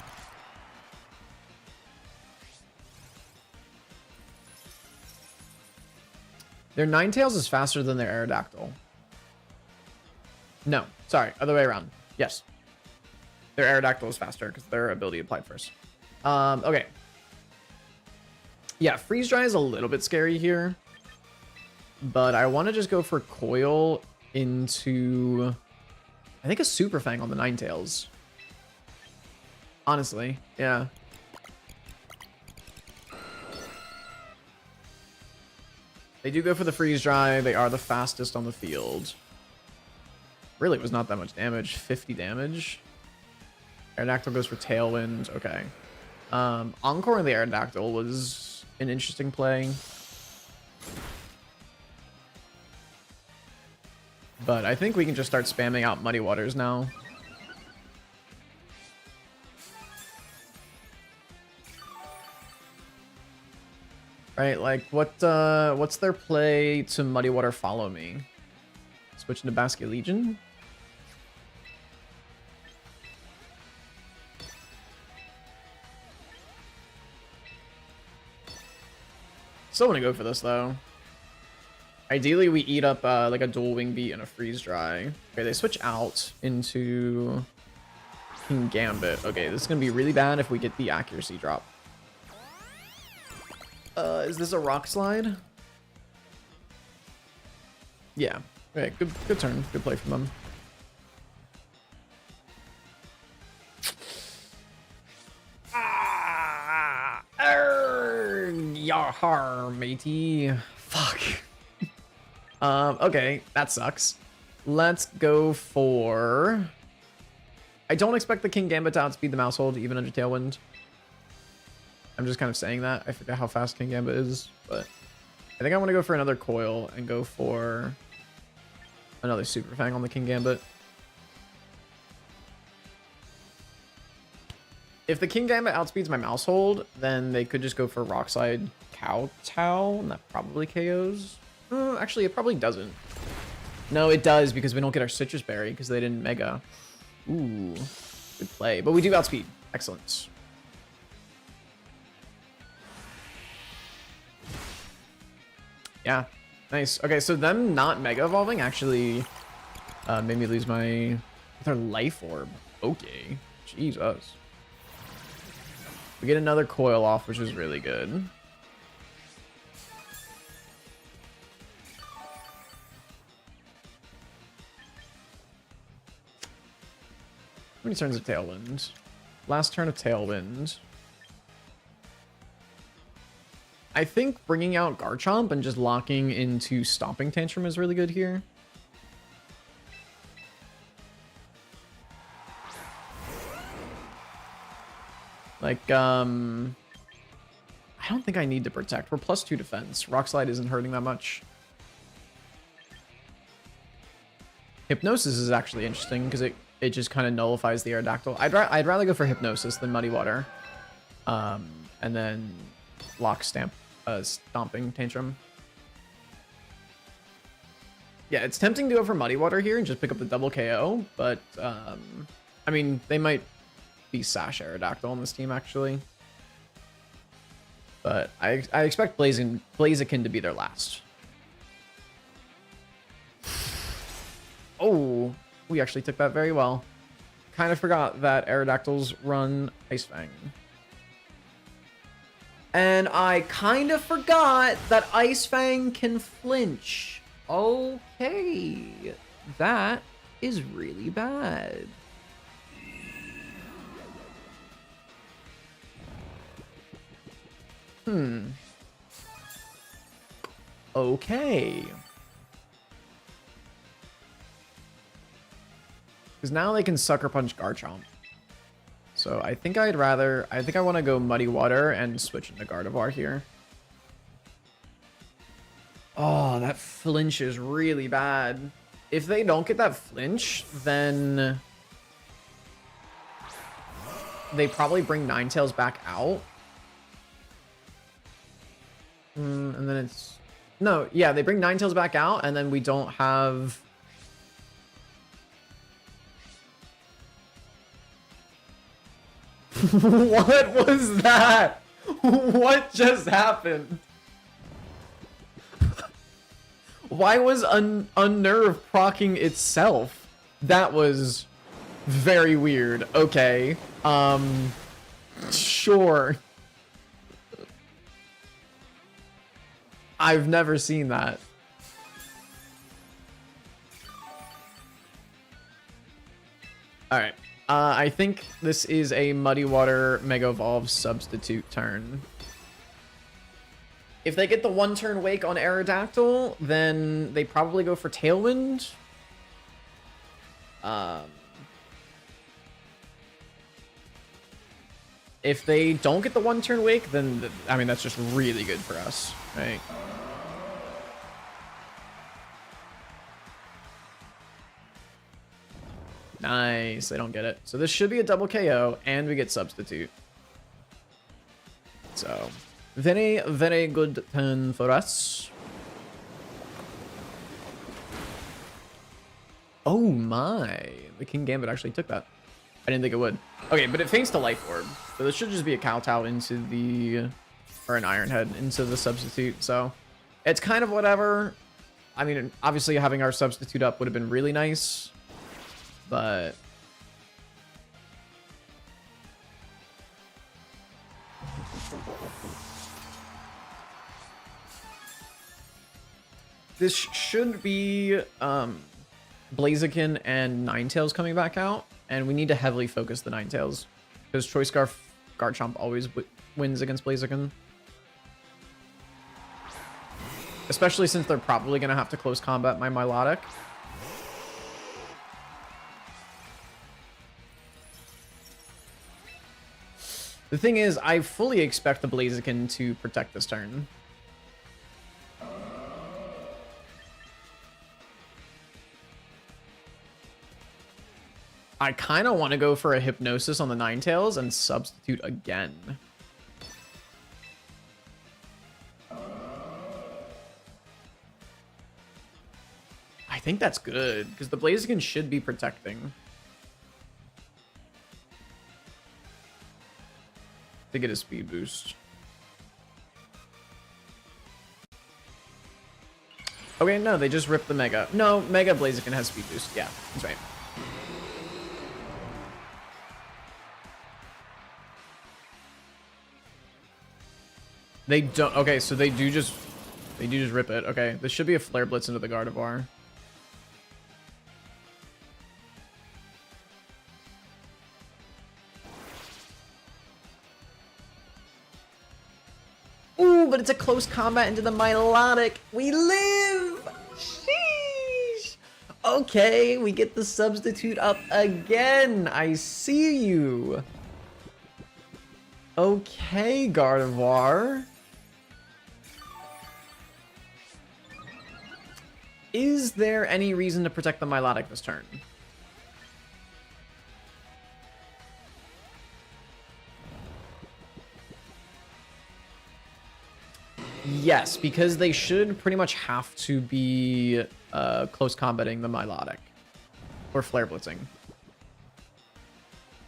Their Ninetales is faster than their Aerodactyl. No, sorry, other way around. Yes. Their Aerodactyl is faster because their ability applied first. Okay. Yeah, Freeze Dry is a little bit scary here. But I want to just go for Coil into, I think, a Super Fang on the Ninetales. Honestly, yeah. They do go for the Freeze Dry. They are the fastest on the field. Really, it was not that much damage. 50 damage. Aerodactyl goes for Tailwind. Okay. Encore in the Aerodactyl was an interesting play. But I think we can just start spamming out Muddy Waters now. Right, like, what's their play to Muddy Water Follow Me? Switch into Basculegion? Still want to go for this, though. Ideally, we eat up like a dual Wing Beat and a Freeze Dry. Okay, they switch out into Kingambit. Okay, this is going to be really bad if we get the accuracy drop. Is this a Rock Slide? Yeah. Okay, good turn. Good play from them. Yahar, matey. Fuck. Okay, that sucks. Let's go for... I don't expect the Kingambit to outspeed the Mousehold, even under Tailwind. I'm just kind of saying that. I forget how fast Kingambit is, but... I think I want to go for another Coil and go for another Super Fang on the Kingambit. If the Kingambit outspeeds my Mousehold, then they could just go for Rock Slide Kowtow, and that probably KOs. Actually, it probably doesn't. No, it does, because we don't get our Citrus Berry, because they didn't Mega. Ooh, good play. But we do outspeed. Excellent. Yeah, nice. Okay, so them not Mega Evolving actually made me lose my... their Life Orb. Okay, Jesus. We get another Coil off, which is really good. How many turns of Tailwind? Last turn of Tailwind. I think bringing out Garchomp and just locking into Stomping Tantrum is really good here. Like, I don't think I need to protect. We're +2 defense. Rock Slide isn't hurting that much. Hypnosis is actually interesting because it just kind of nullifies the Aerodactyl. I'd rather go for Hypnosis than Muddy Water. And then lock Stomping Tantrum. Yeah, it's tempting to go for Muddy Water here and just pick up the double KO, but I mean, they might be Sash Aerodactyl on this team actually. But I expect Blaziken to be their last. Oh, we actually took that very well. Kind of forgot that Aerodactyls run Ice Fang. And I kind of forgot that Ice Fang can flinch. Okay. That is really bad. Okay. Because now they can Sucker Punch Garchomp. So I think I want to go Muddy Water and switch into Gardevoir here. Oh, that flinch is really bad. If they don't get that flinch, then they probably bring Ninetales back out. And then it's... No, yeah, they bring Ninetales back out, and then we don't have... What was that? What just happened? Why was Unnerve proccing itself? That was very weird. Okay. Sure. I've never seen that. Alright. I think this is a Muddy Water Mega Evolve substitute turn. If they get the one-turn Wake on Aerodactyl, then they probably go for Tailwind. If they don't get the one-turn Wake, then, I mean, that's just really good for us, right? Nice, they don't get it. So this should be a double KO, and we get Substitute. So, very, very good turn for us. Oh my, the King Gambit actually took that. I didn't think it would. Okay, but it feints to Life Orb. So this should just be a Kowtow into the... Or an Iron Head into the Substitute. So it's kind of whatever. I mean, obviously having our Substitute up would have been really nice. But... This should be Blaziken and Ninetales coming back out. And we need to heavily focus the Ninetales. Because Choice Scarf Garchomp always wins against Blaziken. Especially since they're probably going to have to close combat my Milotic. The thing is, I fully expect the Blaziken to protect this turn. I kind of want to go for a Hypnosis on the Ninetales and substitute again. I think that's good, because the Blaziken should be protecting. To get a speed boost. Okay, no, they just ripped the Mega. No, Mega Blaziken has speed boost. Yeah, that's right. They don't. Okay, so they do just rip it. Okay, this should be a Flare Blitz into the Gardevoir. but it's a close combat into the Milotic. We live! Sheesh! Okay, we get the substitute up again. I see you. Okay, Gardevoir. Is there any reason to protect the Milotic this turn? Yes, because they should pretty much have to be close combating the Milotic. Or Flare Blitzing.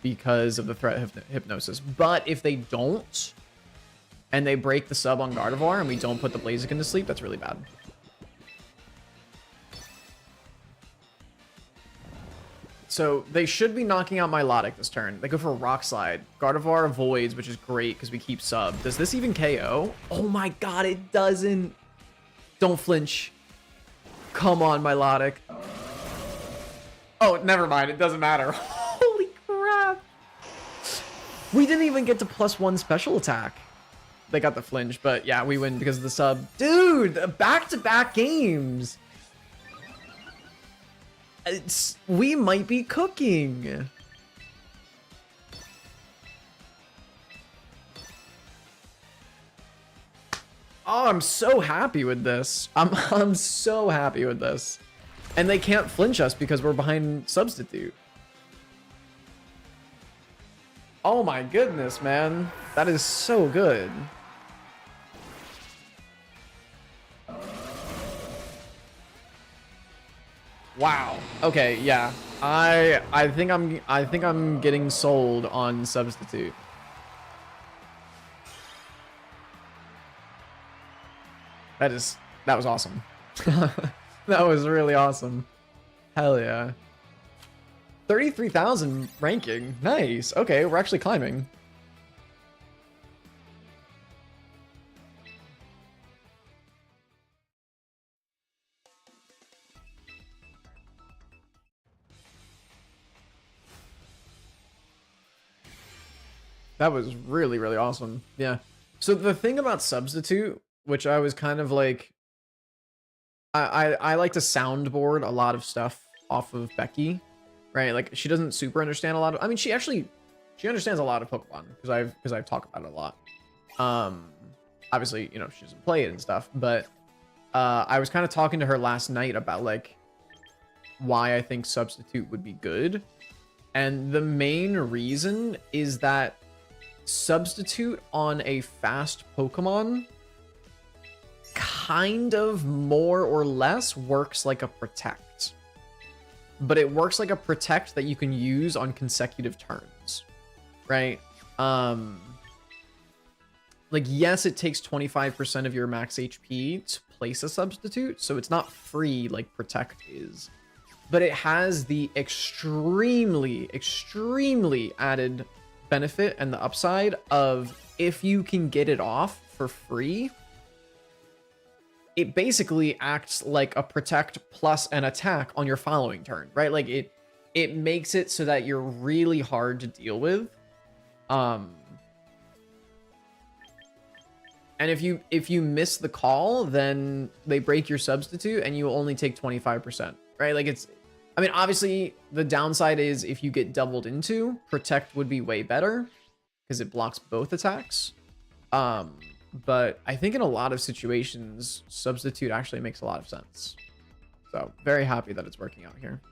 Because of the threat of Hypnosis. But if they don't, and they break the sub on Gardevoir, and we don't put the Blaziken to sleep, that's really bad. So they should be knocking out Milotic this turn. They go for a Rock Slide. Gardevoir avoids, which is great because we keep sub. Does this even KO? Oh my god, it doesn't. Don't flinch. Come on, Milotic. Oh, never mind. It doesn't matter. Holy crap. We didn't even get to +1 special attack. They got the flinch, but yeah, we win because of the sub. Dude, back-to-back games. We might be cooking. Oh, I'm so happy with this. I'm so happy with this. And they can't flinch us because we're behind substitute. Oh my goodness, man. That is so good. Wow. Okay, yeah. I think I'm getting sold on substitute. That was awesome. That was really awesome. Hell yeah. 33,000 ranking. Nice. Okay, we're actually climbing. That was really, really awesome. Yeah. So the thing about substitute, which I was kind of like, I like to soundboard a lot of stuff off of Becky, right? Like she doesn't super understand a lot of, I mean, she understands a lot of Pokemon because I've talked about it a lot. Obviously, you know, she doesn't play it and stuff, but I was kind of talking to her last night about like why I think substitute would be good. And the main reason is that substitute on a fast Pokemon kind of more or less works like a protect, but it works like a protect that you can use on consecutive turns, right? Like, yes, it takes 25% of your max HP to place a substitute, so it's not free like protect is, but it has the extremely added benefit and the upside of if you can get it off for free, it basically acts like a protect plus an attack on your following turn, right? Like it makes it so that you're really hard to deal with. And if you miss the call, then they break your substitute and you only take 25%, right? Like it's, I mean, obviously the downside is if you get doubled into, protect would be way better because it blocks both attacks. But I think in a lot of situations, substitute actually makes a lot of sense. So very happy that it's working out here.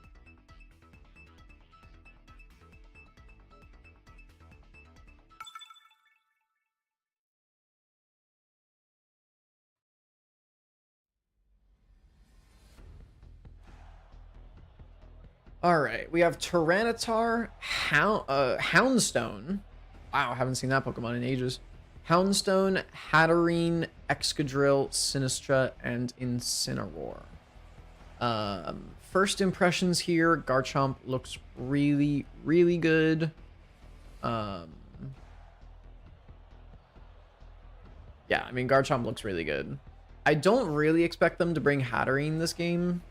All right, we have Tyranitar, Houndstone. Wow, haven't seen that Pokemon in ages. Houndstone, Hatterene, Excadrill, Sinistra, and Incineroar. First impressions here, Garchomp looks really, really good. Yeah, I mean, Garchomp looks really good. I don't really expect them to bring Hatterene this game.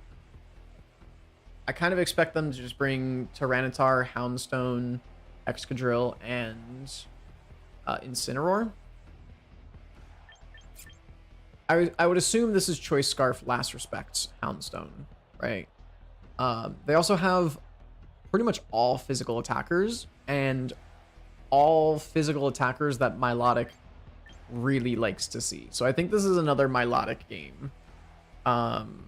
I kind of expect them to just bring Tyranitar, Houndstone, Excadrill, and Incineroar. I would assume this is Choice Scarf, Last Respects, Houndstone, right? They also have pretty much all physical attackers and all physical attackers that Milotic really likes to see. So I think this is another Milotic game. And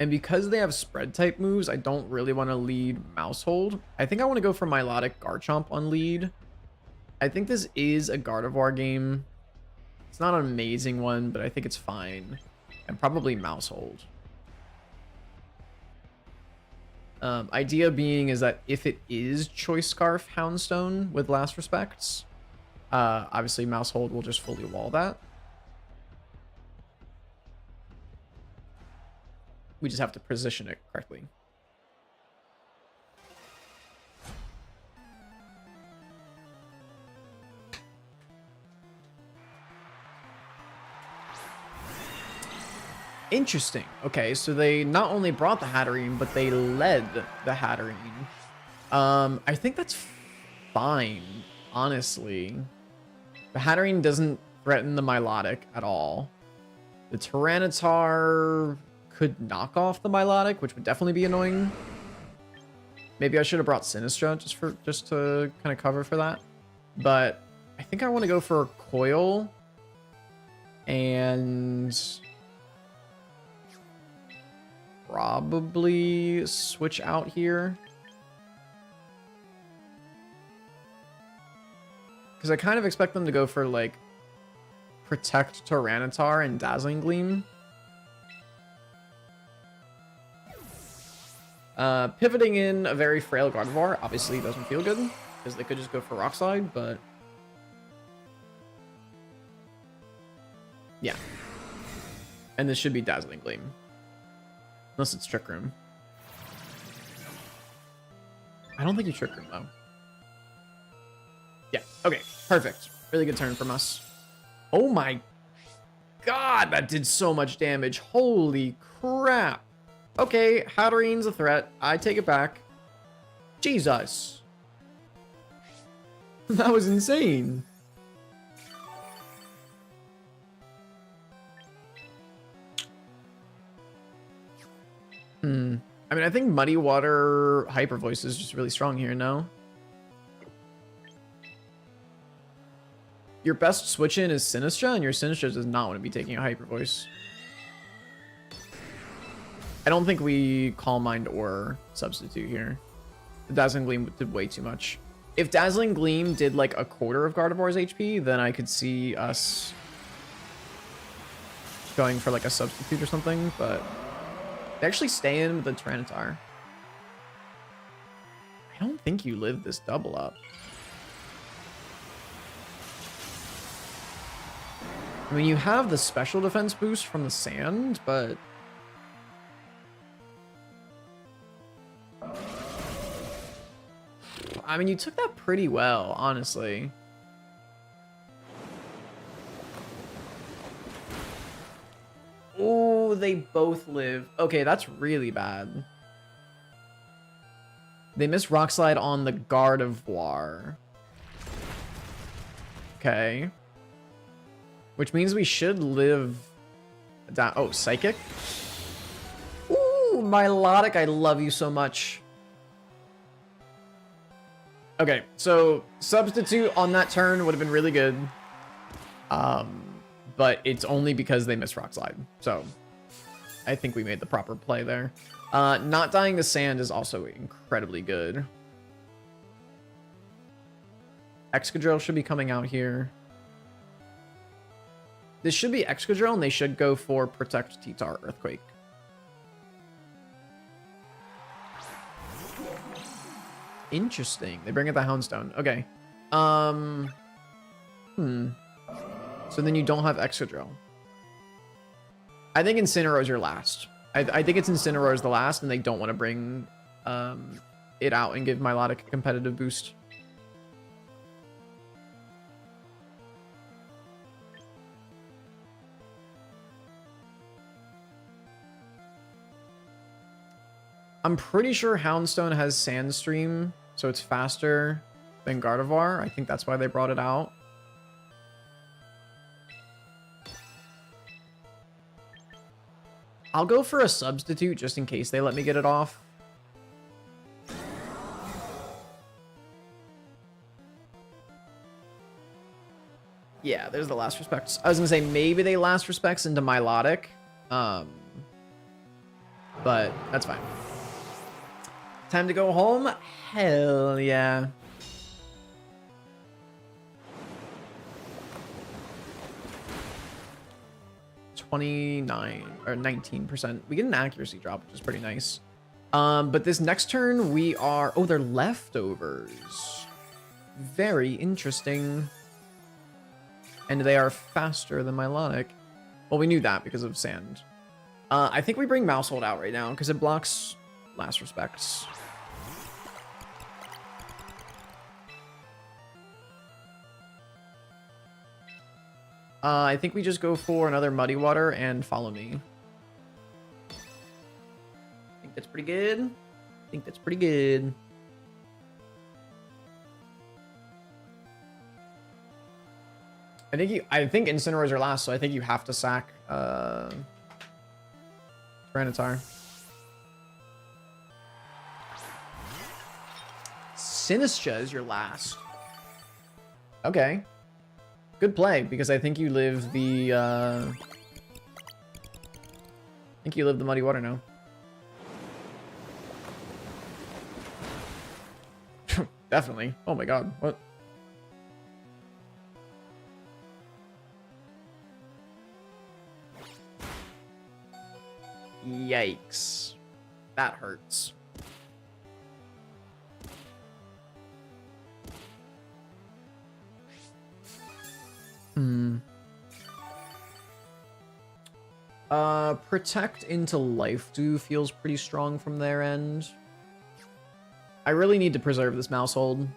because they have spread type moves, I don't really want to lead Mousehold. I think I want to go for Milotic Garchomp on lead. I think this is a Gardevoir game. It's not an amazing one, but I think it's fine. And probably Mousehold. Idea being is that if it is Choice Scarf Houndstone with Last Respects, obviously Mousehold will just fully wall that. We just have to position it correctly. Interesting. Okay, so they not only brought the Hatterene, but they led the Hatterene. I think that's fine, honestly. The Hatterene doesn't threaten the Milotic at all. The Tyranitar could knock off the Milotic, which would definitely be annoying. Maybe I should have brought Sinistra just to kind of cover for that. But I think I want to go for Coil and probably switch out here. Because I kind of expect them to go for like Protect Tyranitar and Dazzling Gleam. Pivoting in a very frail Gardevoir obviously doesn't feel good, because they could just go for Rock Slide, but yeah. And this should be Dazzling Gleam. Unless it's Trick Room. I don't think you Trick Room, though. Yeah, okay, perfect. Really good turn from us. Oh my god, that did so much damage. Holy crap. Okay, Hatterene's a threat. I take it back. Jesus. That was insane. I mean, I think Muddy Water Hyper Voice is just really strong here, no? Your best switch in is Sinistra, and your Sinistra does not want to be taking a Hyper Voice. I don't think we Calm Mind or Substitute here. The Dazzling Gleam did way too much. If Dazzling Gleam did like a quarter of Gardevoir's HP, then I could see us going for like a Substitute or something, but they actually stay in with the Tyranitar. I don't think you live this double up. I mean, you have the special defense boost from the sand, but I mean, you took that pretty well, honestly. Oh, they both live. Okay, that's really bad. They missed Rock Slide on the Gardevoir. Okay. Which means we should live down. Oh, Psychic? Ooh, Milotic, I love you so much. Okay, so Substitute on that turn would have been really good. But it's only because they missed Rock Slide. So I think we made the proper play there. Not dying to Sand is also incredibly good. Excadrill should be coming out here. This should be Excadrill, and they should go for Protect T-Tar Earthquake. Interesting. They bring it the Houndstone. Okay. So then you don't have Excadrill. I think Incineroar is your last. I think it's Incineroar is the last, and they don't want to bring it out and give Milotic a competitive boost. I'm pretty sure Houndstone has Sandstream, so it's faster than Gardevoir. I think that's why they brought it out. I'll go for a substitute just in case they let me get it off. Yeah, there's the last respects. I was gonna say maybe they last respects into Milotic. But that's fine. Time to go home? Hell yeah. $29 or 19%. We get an accuracy drop, which is pretty nice. But this next turn we are... Oh, they're leftovers. Very interesting. And they are faster than Milotic. Well, we knew that because of sand. I think we bring Mousehold out right now because it blocks last respects. I think we just go for another Muddy Water and Follow Me. I think that's pretty good. I think that's pretty good. I think Incineroars are last, so I think you have to sack Tyranitar. Sinistcha is your last. Okay. Good play, because I think you live the Muddy Water now. Definitely. Oh my god. What? Yikes. That hurts. Protect into Life Dew feels pretty strong from their end. I really need to preserve this Mousehold.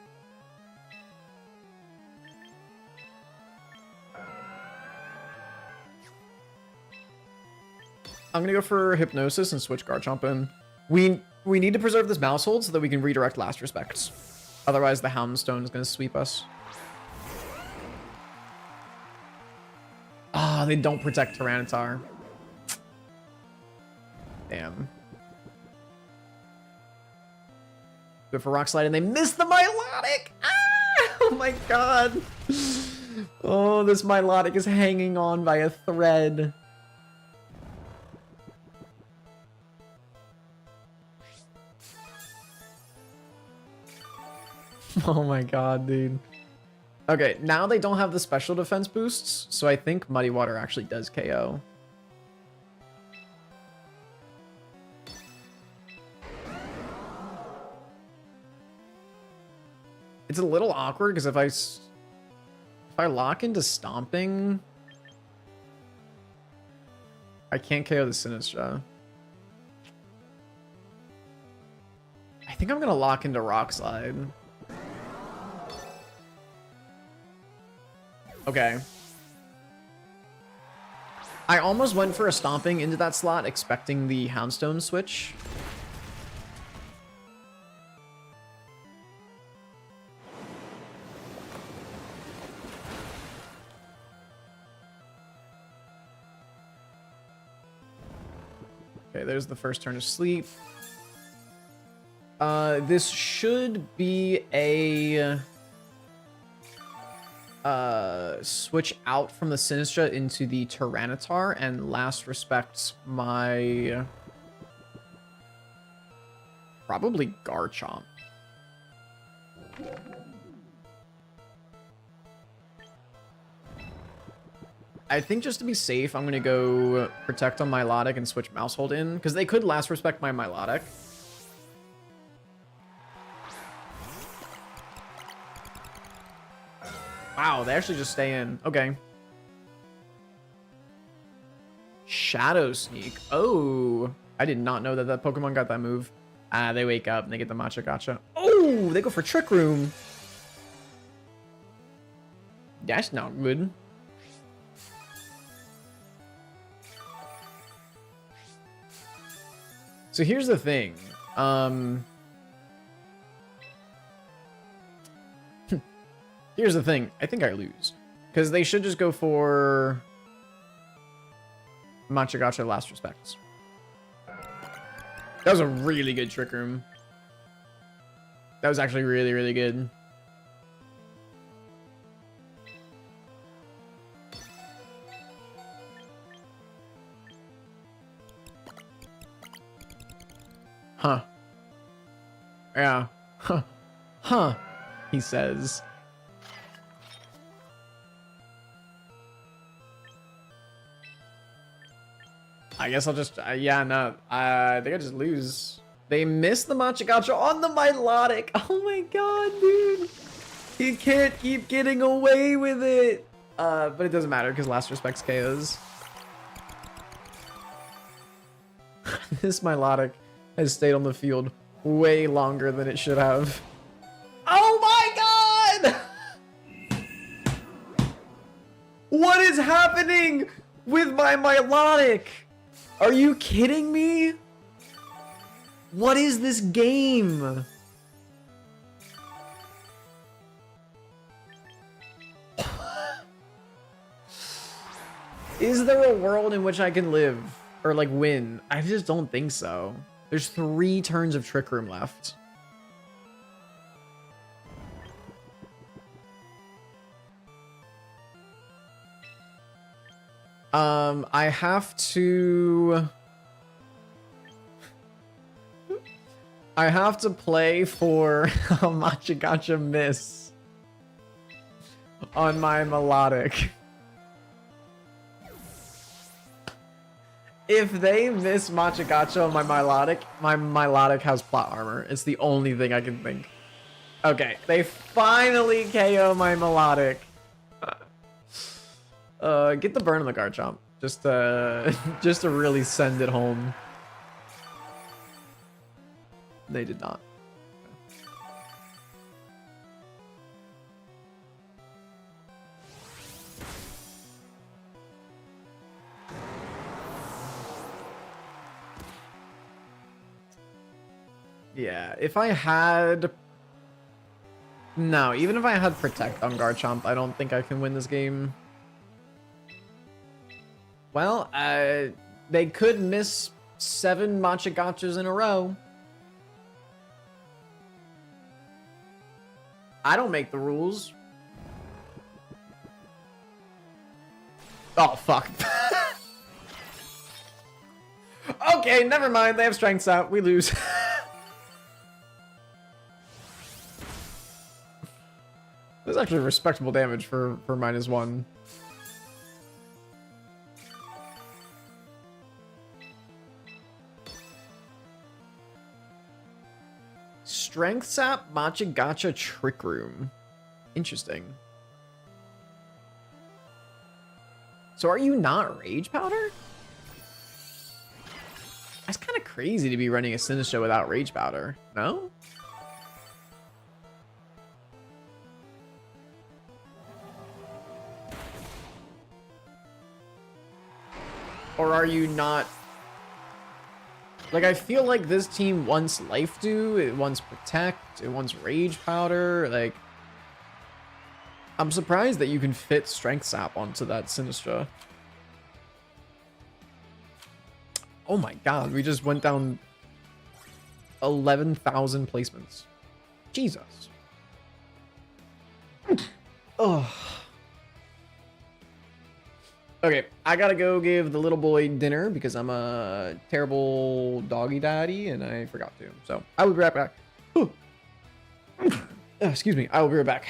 I'm gonna go for Hypnosis and switch Garchomp in. We need to preserve this Mousehold so that we can redirect Last Respects. Otherwise, the Houndstone is gonna sweep us. Ah, they don't protect Tyranitar. Damn. Go for Rock Slide and they miss the Milotic! Ah! Oh my god! Oh, this Milotic is hanging on by a thread. Oh my god, dude. Okay, now they don't have the special defense boosts, so I think Muddy Water actually does KO. It's a little awkward because if I lock into Stomping, I can't KO the Sinistcha. I think I'm gonna lock into Rock Slide. Okay. I almost went for a Stomping into that slot, expecting the Houndstone switch. Okay, there's the first turn of sleep. This should be a switch out from the Sinistcha into the Tyranitar and last respects my probably Garchomp. I think just to be safe, I'm gonna go protect on Milotic and switch Mousehold in because they could last respect my Milotic. Wow, they actually just stay in. Okay. Shadow Sneak. Oh, I did not know that that Pokemon got that move. They wake up and they get the Matcha Gotcha. Oh, they go for Trick Room. That's not good. So here's the thing. Here's the thing. I think I lose. Because they should just go for Matcha Gotcha last respects. That was a really good Trick Room. That was actually really, really good. Huh. Yeah. Huh. Huh. He says. I guess I'll just, yeah, no. I think I just lose. They missed the Machagacha on the Milotic. Oh my god, dude. He can't keep getting away with it. But it doesn't matter because last respects KOs. This Milotic has stayed on the field way longer than it should have. Oh my god! What is happening with my Milotic? Are you kidding me? What is this game? Is there a world in which I can live or like win? I just don't think so. There's 3 turns of Trick Room left. I have to play for a Machagacha miss on my Melodic. If they miss Machagacha on my Milotic has plot armor. It's the only thing I can think. Okay, they finally KO my Melodic. Get the burn on the Garchomp. Just to really send it home. They did not. Yeah, if I had... No, even if I had Protect on Garchomp, I don't think I can win this game. Well, they could miss 7 Machagachas in a row. I don't make the rules. Oh, fuck. Okay, never mind. They have strengths out. We lose. That's actually respectable damage for -1. Strength Sap, Machagacha, Trick Room. Interesting. So are you not Rage Powder? That's kind of crazy to be running a Sinistcha without Rage Powder, no? Or are you not... Like, I feel like this team wants Life Dew, it wants Protect, it wants Rage Powder, like... I'm surprised that you can fit Strength Sap onto that Sinistcha. Oh my god, we just went down 11,000 placements. Jesus. Oh. Okay, I gotta go give the little boy dinner because I'm a terrible doggy daddy and I forgot to. So I will be right back. Excuse me, I will be right back.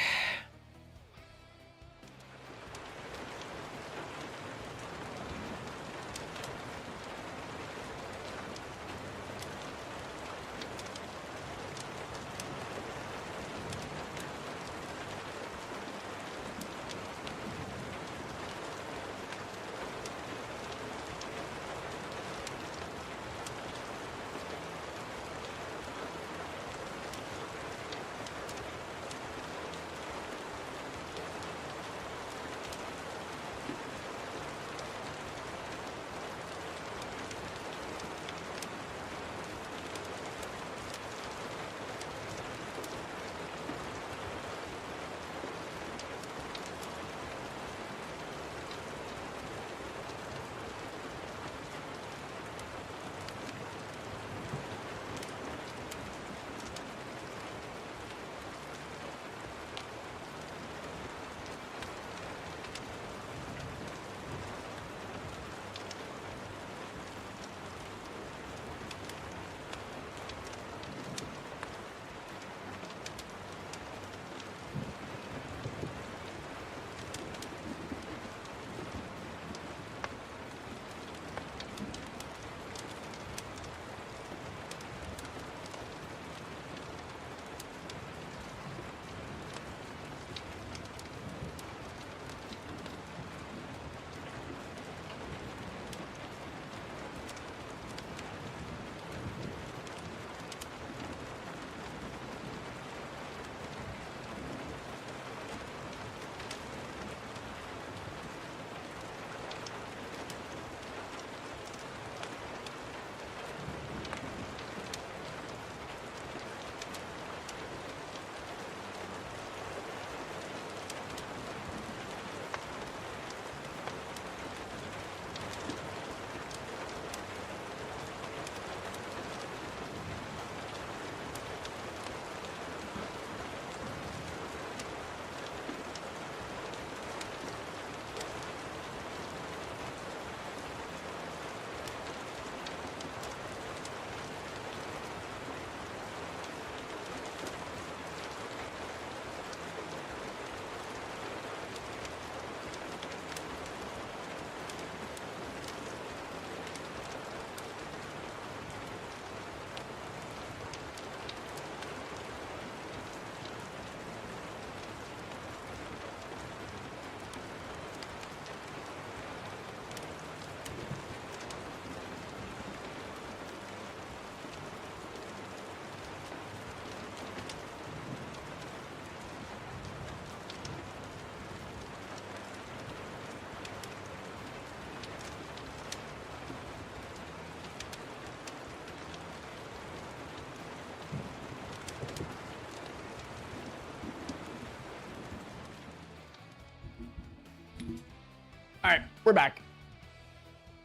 All right, we're back.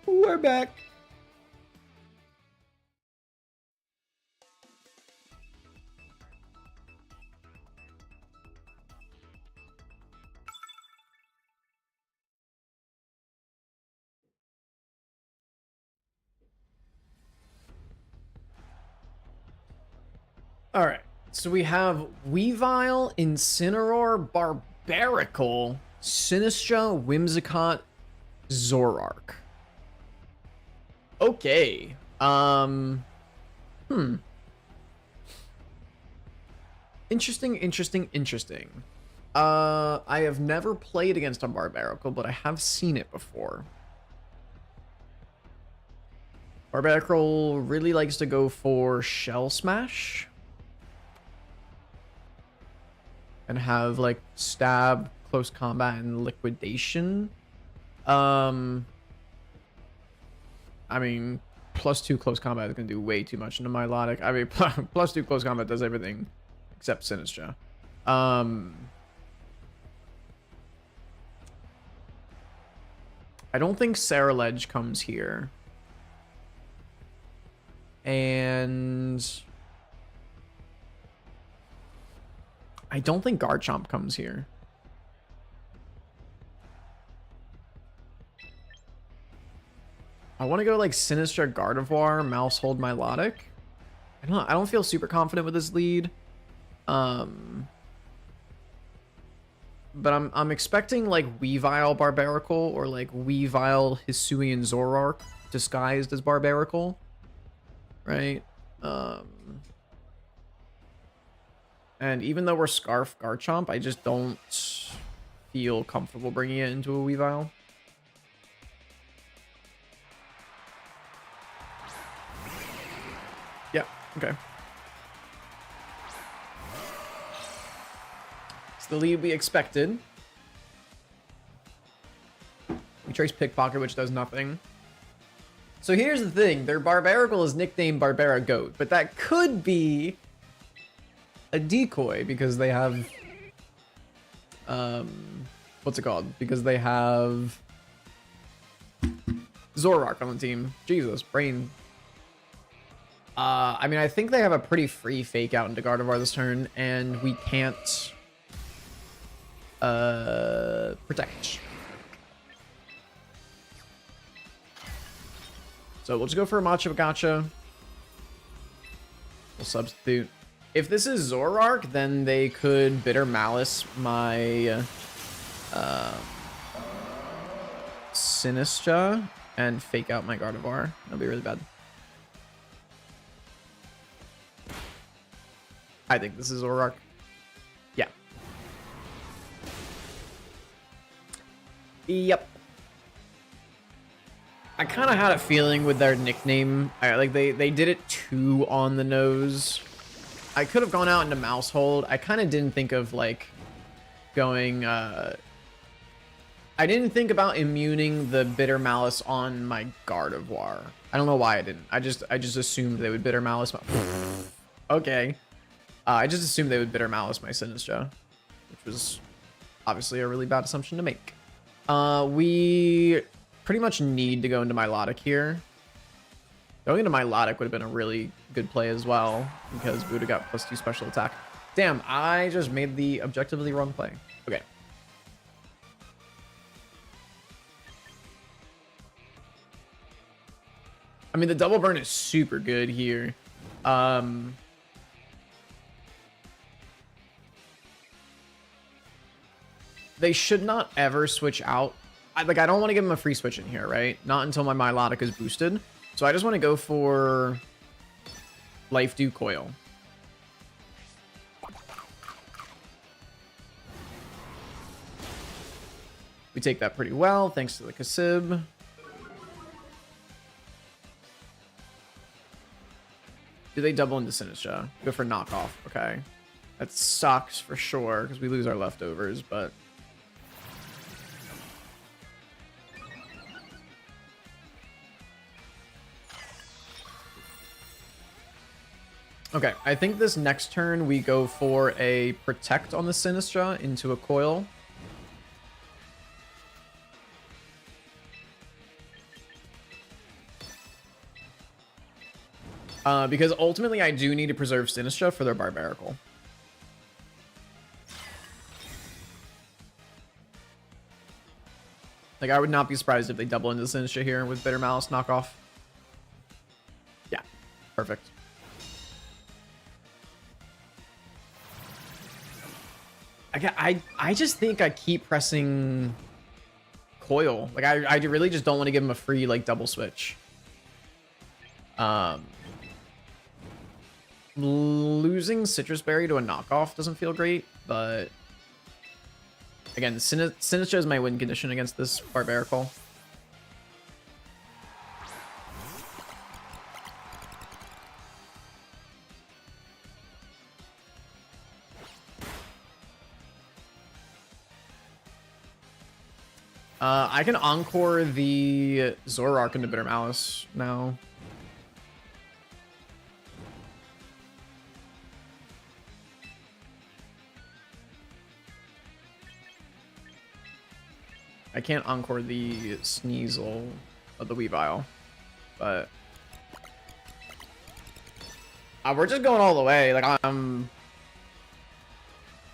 We're back. All right, so we have Weavile, Incineroar, Barbaracle, Sinistra, Whimsicott, Zoroark. Okay. Interesting. I have never played against a Barbaracle, but I have seen it before. Barbaracle really likes to go for Shell Smash. And have, like, Stab, Close Combat, and Liquidation. I mean, +2 Close Combat is going to do way too much into Milotic. I mean, +2 Close Combat does everything except Sinistra. I don't think Saraledge comes here. And I don't think Garchomp comes here. I want to go like Sinistra, Gardevoir, Mousehold, Milotic. I don't feel super confident with this lead. But I'm expecting like Weavile Barbaracle or like Weavile Hisuian Zoroark disguised as Barbaracle. Right? And even though we're Scarf Garchomp, I just don't feel comfortable bringing it into a Weavile. Yeah, okay. It's the lead we expected. We trace Pickpocket, which does nothing. So here's the thing. Their Barbaracle is nicknamed Barbara Goat, but that could be a decoy because they have... what's it called? Because they have Zoroark on the team. Jesus, brain. I mean, I think they have a pretty free fake out into Gardevoir this turn, and we can't protect. So we'll just go for a Macho Gotcha. We'll substitute. If this is Zoroark, then they could Bitter Malice my Sinistra and fake out my Gardevoir. That'll be really bad. I think this is Zoroark. Yeah. Yep. I kind of had a feeling with their nickname. Like they did it too on the nose. I could have gone out into Mousehold. I kind of didn't think of like going. I didn't think about immuning the Bitter Malice on my Gardevoir. I don't know why I didn't. I just assumed they would Bitter Malice. Okay. I just assumed they would Bitter Malice my Sinistra, which was obviously a really bad assumption to make. We pretty much need to go into Milotic here. Going into Milotic would have been a really good play as well, because we would have got +2 special attack. Damn, I just made the objectively wrong play. Okay. I mean, the double burn is super good here. They should not ever switch out. I don't want to give them a free switch in here, right? Not until my Milotic is boosted. So I just want to go for Life Dew Coil. We take that pretty well, thanks to the Kasib. Do they double into Sinistra? Go for knockoff, okay. That sucks for sure, because we lose our leftovers, but... Okay, I think this next turn we go for a Protect on the Sinistra into a Coil. Because ultimately I do need to preserve Sinistra for their Barbarical. Like, I would not be surprised if they double into Sinistra here with Bitter Malice knockoff. Yeah, perfect. I just think I keep pressing Coil. Like, I really just don't want to give him a free, like, double switch. Losing Citrus Berry to a knockoff doesn't feel great, but again, Sinistra is my win condition against this Barbarical. I can encore the Zoroark into Bitter Malice now. I can't encore the Sneasel of the Weavile, but we're just going all the way. Like,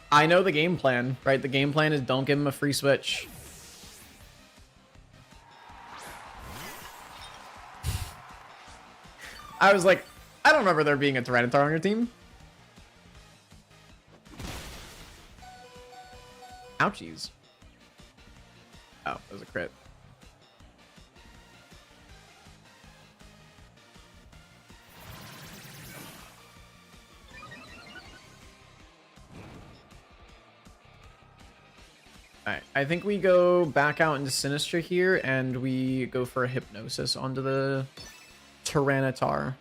I know the game plan, right? The game plan is don't give him a free switch. I was like, I don't remember there being a Tyranitar on your team. Ouchies. Oh, that was a crit. Alright, I think we go back out into Sinistra here, and we go for a Hypnosis onto the Tyranitar.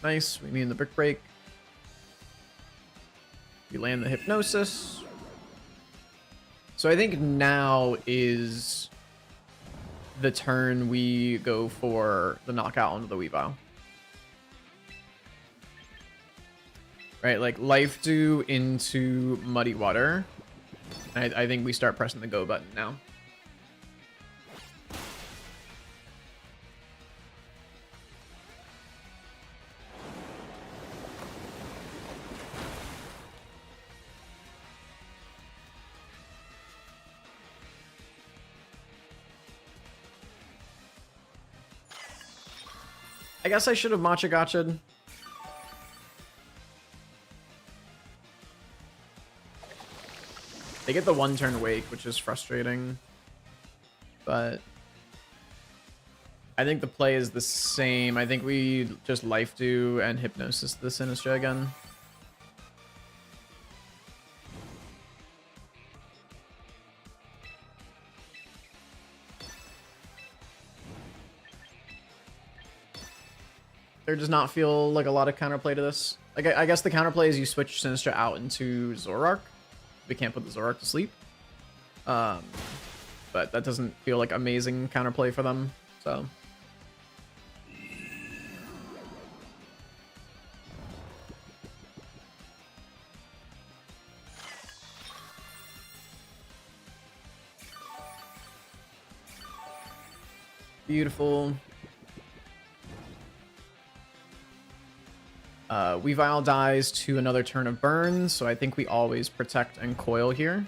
Nice, we mean the Brick Break. We land the Hypnosis. So I think now is the turn we go for the knockout onto the Weavile. Right, like Life Dew into Muddy Water. I think we start pressing the go button now. I guess I should have Matcha Gotcha'd. They get the one turn wake, which is frustrating. But I think the play is the same. I think we just Life Dew and Hypnosis the Sinistra again. There does not feel like a lot of counterplay to this. Like, I guess the counterplay is you switch Sinistra out into Zoroark. We can't put the Zoroark to sleep. But that doesn't feel like amazing counterplay for them, so. Beautiful. Weavile dies to another turn of burn, so I think we always protect and coil here.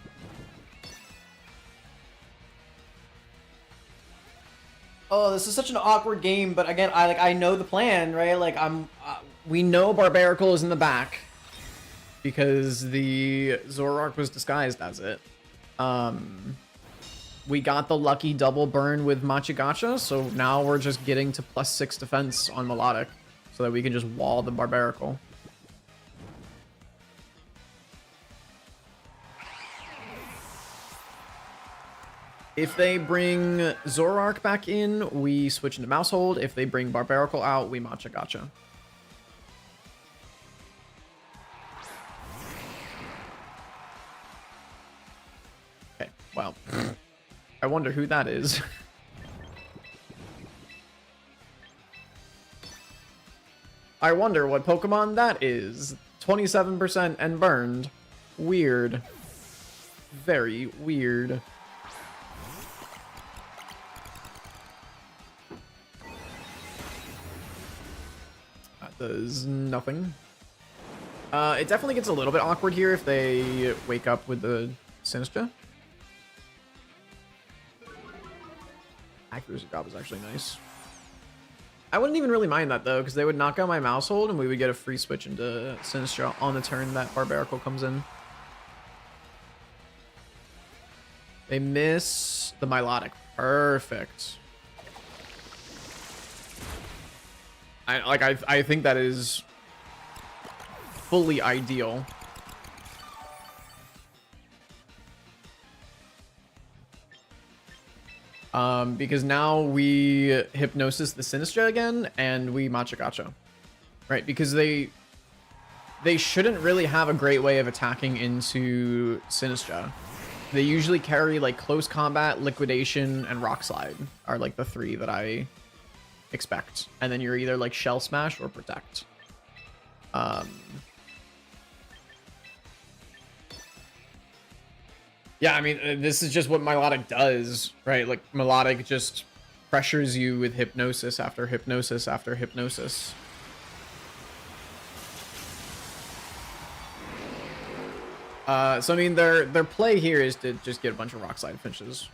Oh, this is such an awkward game, but again, I know the plan, right? Like we know Barbarical is in the back because the Zoroark was disguised as it. We got the lucky double burn with Machigacha, so now we're just getting to +6 defense on Melodic so that we can just wall the Barbarical. If they bring Zoroark back in, we switch into Mousehold. If they bring Barbarical out, we Matcha Gotcha. Okay, well. I wonder who that is. I wonder what Pokemon that is. 27% and burned. Weird. very weird. That does nothing. It definitely gets a little bit awkward here if they wake up with the Sinistra. Accuracy drop is actually nice. I wouldn't even really mind that though, because they would knock out my mouse hold and we would get a free switch into Sinistra on the turn that Barbarical comes in. They miss the Milotic. Perfect. I think that is fully ideal. Because now we Hypnosis the Sinistra again, and we Machagacha. Right, because they shouldn't really have a great way of attacking into Sinistra. They usually carry like Close Combat, Liquidation, and Rock Slide are like the three that I expect. And then you're either like Shell Smash or Protect. Yeah, I mean, this is just what Milotic does, right? Like, Milotic just pressures you with Hypnosis after Hypnosis after Hypnosis. So, I mean, their play here is to just get a bunch of Rock Slide finishes.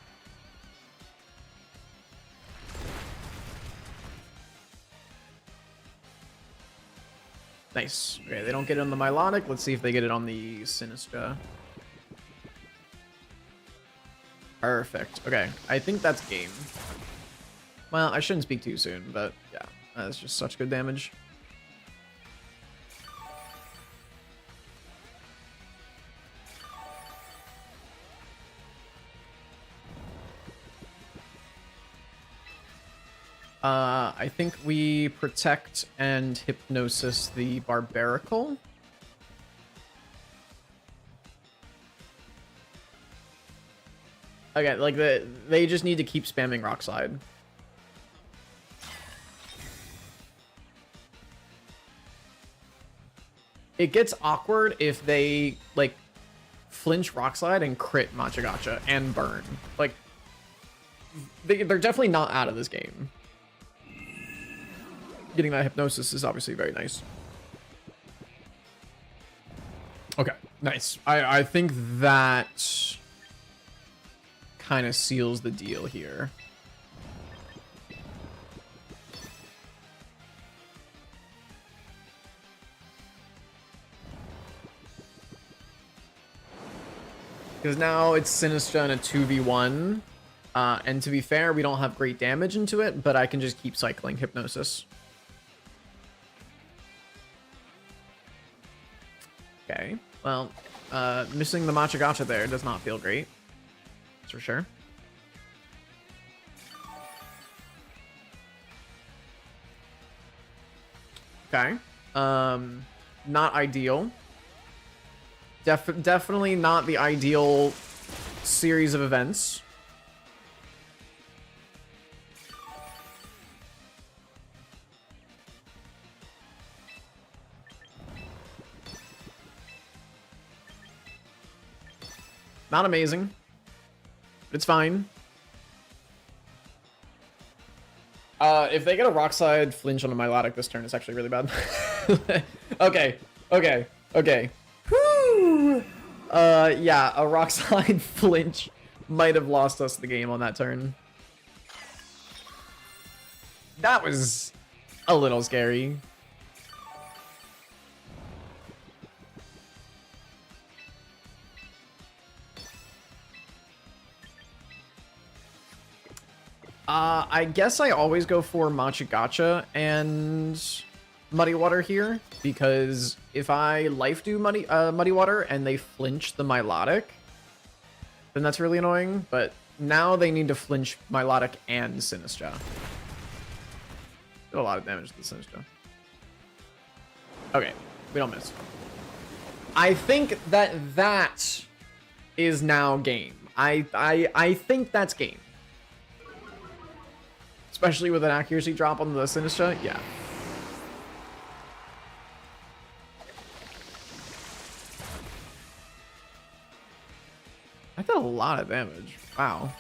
Nice. Okay, they don't get it on the Milotic. Let's see if they get it on the Sinistra. Perfect. Okay, I think that's game. Well, I shouldn't speak too soon, but yeah, that's just such good damage. I think we Protect and Hypnosis the Barbarical. Okay, like they just need to keep spamming Rock Slide. It gets awkward if they like flinch Rock Slide and crit Machagacha and burn. Like they're definitely not out of this game. Getting that Hypnosis is obviously very nice. Okay, nice. I think that kind of seals the deal here. Because now it's Sinistra in a 2v1. And to be fair, we don't have great damage into it, but I can just keep cycling Hypnosis. Okay, well, missing the Machagacha there does not feel great. That's for sure. Okay. Not ideal. Definitely not the ideal series of events. Not amazing. But it's fine. If they get a Rock Slide flinch on a Milotic this turn, it's actually really bad. Okay. Whew. Yeah, a Rock Slide flinch might have lost us the game on that turn. That was a little scary. I guess I always go for Machagacha and Muddy Water here, because if I life do Muddy Water and they flinch the Milotic, then that's really annoying. But now they need to flinch Milotic and Sinistra. Did a lot of damage to the Sinistra. Okay, we don't miss. I think that is now game. I think that's game. Especially with an accuracy drop on the Sinistra, yeah. lot of damage. Wow.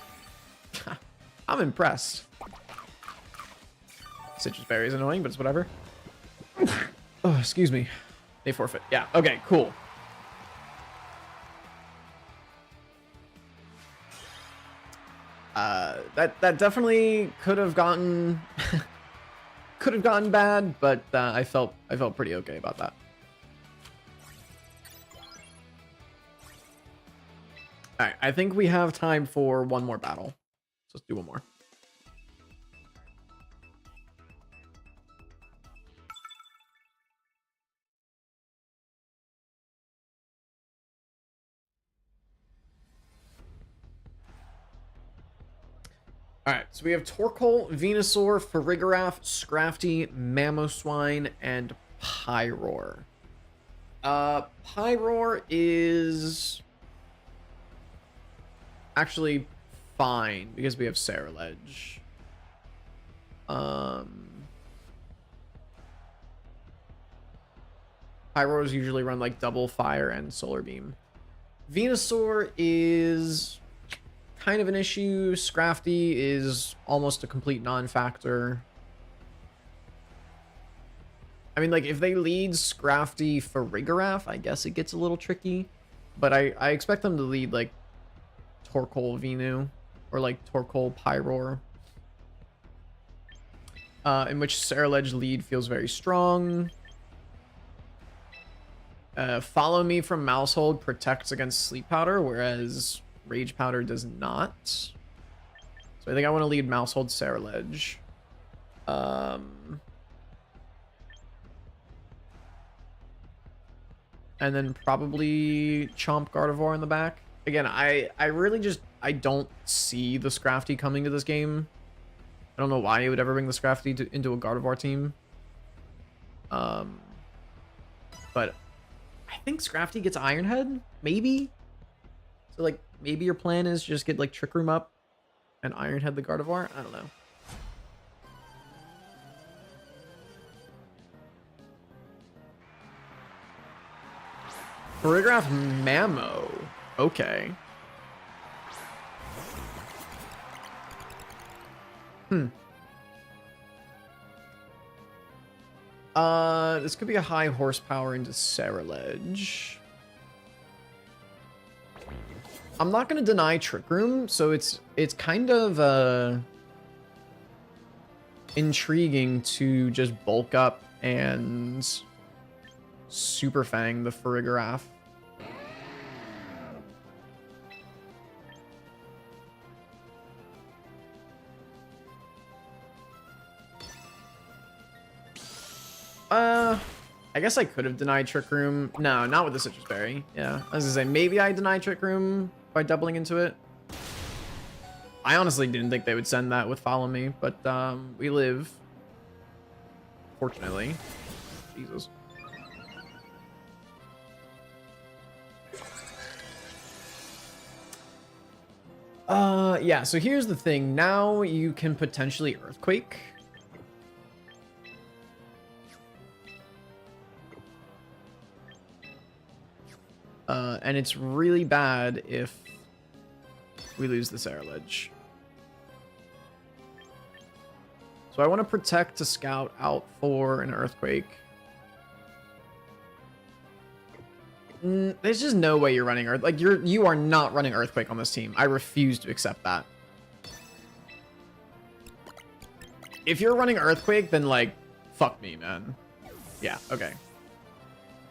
I'm impressed. Citrus berry is annoying, but it's whatever. Oh, excuse me. They forfeit. Yeah. Okay, cool. That definitely could have gotten bad, but I felt pretty okay about that. All right, I think we have time for one more battle. So let's do one more. All right, so we have Torkoal, Venusaur, Farigiraf, Scrafty, Mamoswine, and Pyroar. Pyroar is actually fine because we have Ceruledge. Pyroars usually run like double fire and solar beam. Venusaur is kind of an issue. Scrafty is almost a complete non-factor. I mean, like, if they lead Scrafty Farigiraf, I guess it gets a little tricky. But I expect them to lead, like, Torkoal Venu. Or, like, Torkoal Pyroar. In which Ceruledge lead feels very strong. Follow Me from Mousehold protects against Sleep Powder, whereas Rage Powder does not. So I think I want to lead Mousehold Ceruledge. And then probably Chomp Gardevoir in the back. Again, I really just, I don't see the Scrafty coming to this game. I don't know why you would ever bring the Scrafty into a Gardevoir team. But I think Scrafty gets Iron Head, maybe? So, like, maybe your plan is just get, like, Trick Room up and Iron Head the Gardevoir? I don't know. Farigiraf Mamo. Okay. This could be a high horsepower into Ceruledge. I'm not going to deny Trick Room, so it's kind of intriguing to just bulk up and Super Fang the Farigiraf. I guess I could have denied Trick Room. No, not with the Citrus Berry. Yeah, I was gonna say, maybe I denied Trick Room by doubling into it. I honestly didn't think they would send that with Follow Me, but we live. Fortunately. Jesus. Yeah, so here's the thing. Now you can potentially Earthquake. And it's really bad if we lose the Ceruledge. So I want to protect to scout out for an Earthquake. There's just no way you're running Earth. Like, you are not running Earthquake on this team. I refuse to accept that. If you're running Earthquake, then, like, fuck me, man. Yeah, okay.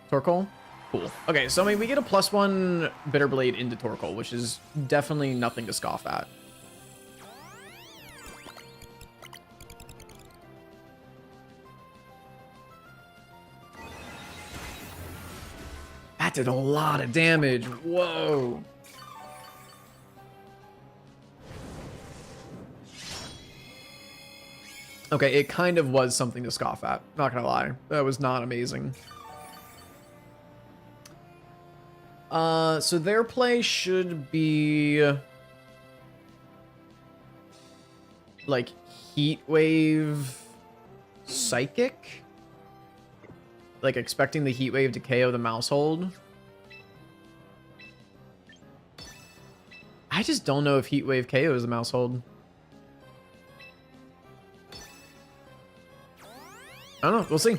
Torkoal? Cool. Okay, so I mean, we get a +1 Bitterblade into Torkoal, which is definitely nothing to scoff at. That did a lot of damage. Whoa. Okay, it kind of was something to scoff at. Not gonna lie. That was not amazing. So their play should be like Heat Wave Psychic, like expecting the Heat Wave to KO the Mousehold. I just don't know if Heat Wave KO is a mouse hold. I don't know. We'll see.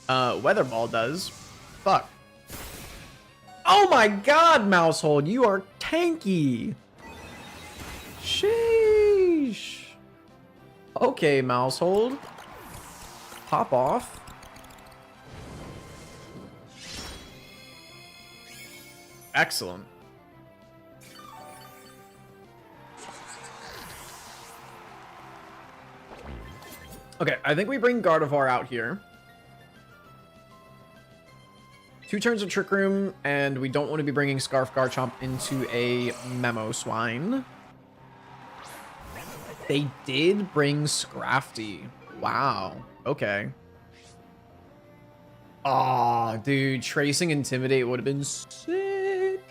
Weather Ball does. Fuck. Oh my god, mouse hold. You are tanky. Sheesh. Okay, mouse hold. Pop off. Excellent. Okay, I think we bring Gardevoir out here. 2 turns of Trick Room, and we don't want to be bringing Scarf Garchomp into a Memo Swine. They did bring Scrafty. Wow. Okay. Aw, dude. Tracing Intimidate would have been sick.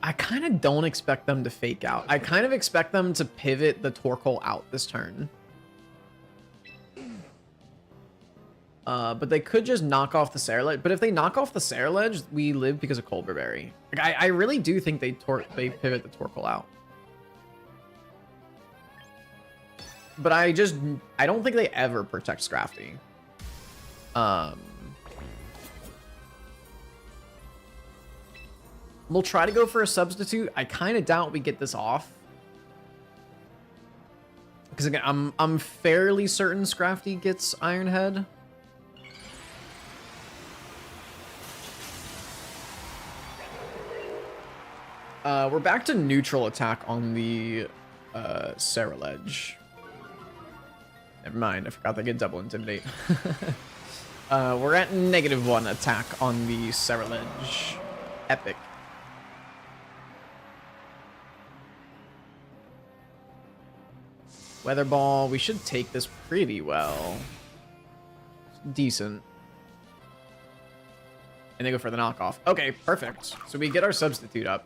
I kind of don't expect them to fake out. I kind of expect them to pivot the Torkoal out this turn. But they could just knock off the Sarilege. But if they knock off the Sarilege, we live because of Colbur Berry. Like, I really do think they pivot the Torkoal out. But I don't think they ever protect Scrafty. We'll try to go for a substitute. I kind of doubt we get this off. Because again, I'm fairly certain Scrafty gets Iron Head. We're back to neutral attack on the Sarilege. Never mind, I forgot they get double intimidate. We're at -1 attack on the Sarilege. Epic. Weather Ball, we should take this pretty well. Decent. And they go for the knockoff. Okay, perfect. So we get our substitute up.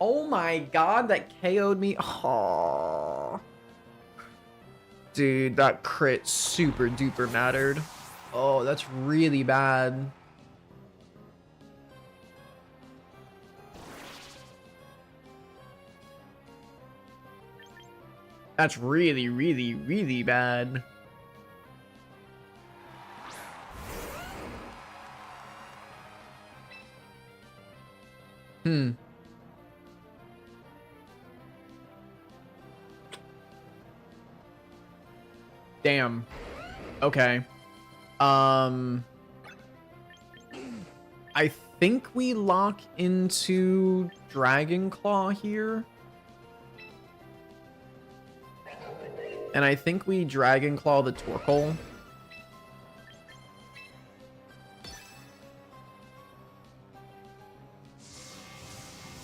Oh my god, that KO'd me. Oh. Dude, that crit super duper mattered. Oh, that's really bad. That's really, really, really bad. Damn. Okay. I think we lock into Dragon Claw here. And I think we Dragon Claw the Torkoal.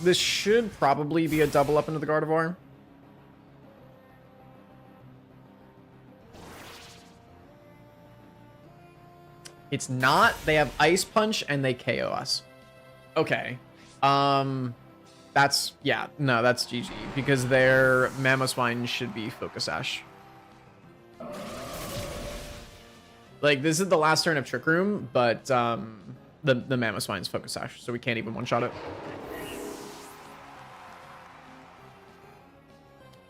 This should probably be a double up into the Gardevoir. It's not. They have Ice Punch and they KO us. Okay. That's, yeah, no, that's GG. Because their Mamoswine should be Focus Sash. Like, this is the last turn of Trick Room, but the Mamoswine's Focus Sash, so we can't even one-shot it.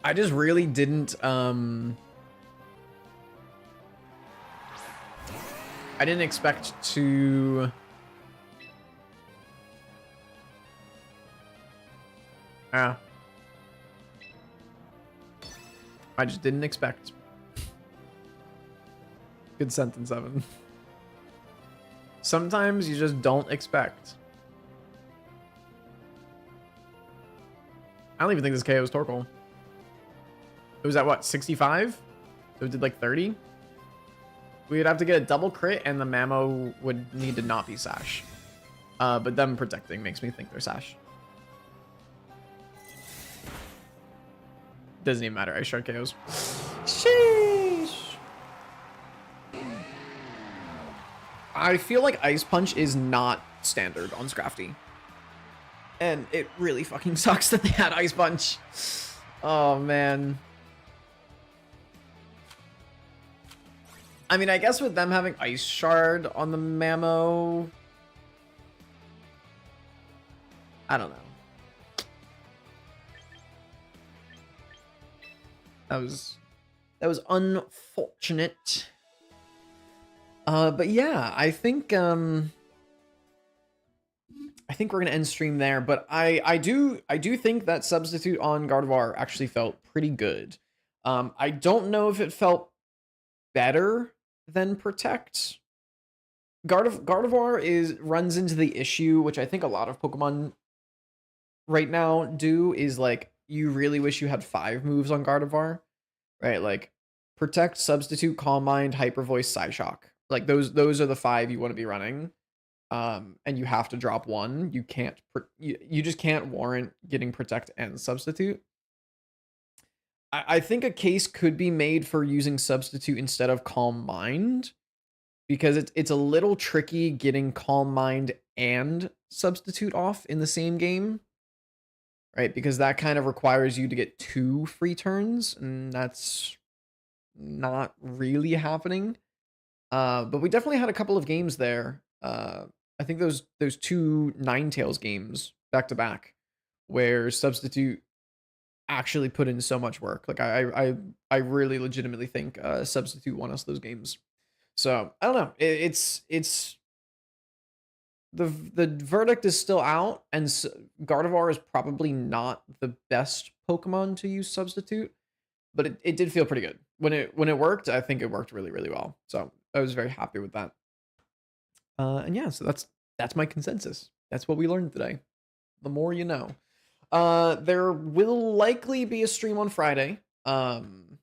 I just really didn't, I didn't expect to... I just didn't expect. Good sentence, Evan. Sometimes you just don't expect. I don't even think this KO is Torkoal. It was at what, 65? So it did like 30? We would have to get a double crit and the Mamo would need to not be Sash. But them protecting makes me think they're Sash. Doesn't even matter. I shard KOs. Sheesh. I feel like Ice Punch is not standard on Scrafty. And it really fucking sucks that they had Ice Punch. Oh, man. I mean, I guess with them having Ice Shard on the Mamo, I don't know. That was unfortunate. But yeah, I think we're gonna end stream there. But I do think that substitute on Gardevoir actually felt pretty good. I don't know if it felt better than Protect. Gardevoir runs into the issue, which I think a lot of Pokemon right now do, is like you really wish you had 5 moves on Gardevoir, right? Like Protect, Substitute, Calm Mind, Hyper Voice, Psyshock. Like those are the 5 you want to be running. And you have to drop one. You can't you just can't warrant getting Protect and Substitute. I think a case could be made for using Substitute instead of Calm Mind, because it's a little tricky getting Calm Mind and Substitute off in the same game, right? Because that kind of requires you to get 2 free turns, and that's not really happening. But we definitely had a couple of games there. I think those 2 Ninetales games back to back, where Substitute actually put in so much work. Like I really legitimately think Substitute won us those games. So I don't know. It's the verdict is still out, and Gardevoir is probably not the best Pokemon to use Substitute, but it did feel pretty good when it worked. I think it worked really, really well. So I was very happy with that. And yeah, so that's my consensus. That's what we learned today. The more you know. There will likely be a stream on Friday. And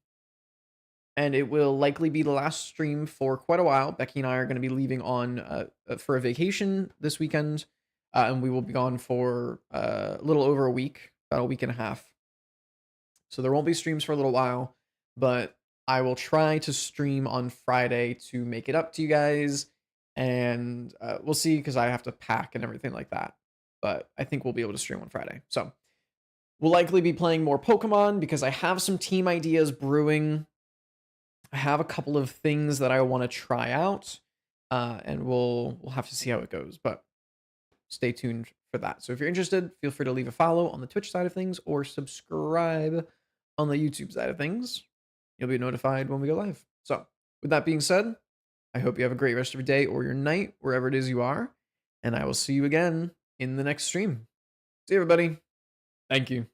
it will likely be the last stream for quite a while. Becky and I are going to be leaving on for a vacation this weekend, and we will be gone for a little over a week, about a week and a half. So there won't be streams for a little while, but I will try to stream on Friday to make it up to you guys, and we'll see, because I have to pack and everything like that. But I think we'll be able to stream on Friday. So we'll likely be playing more Pokemon, because I have some team ideas brewing. I have a couple of things that I want to try out, and we'll have to see how it goes, but stay tuned for that. So if you're interested, feel free to leave a follow on the Twitch side of things, or subscribe on the YouTube side of things. You'll be notified when we go live. So with that being said, I hope you have a great rest of your day or your night, wherever it is you are, and I will see you again in the next stream. See you, everybody. Thank you.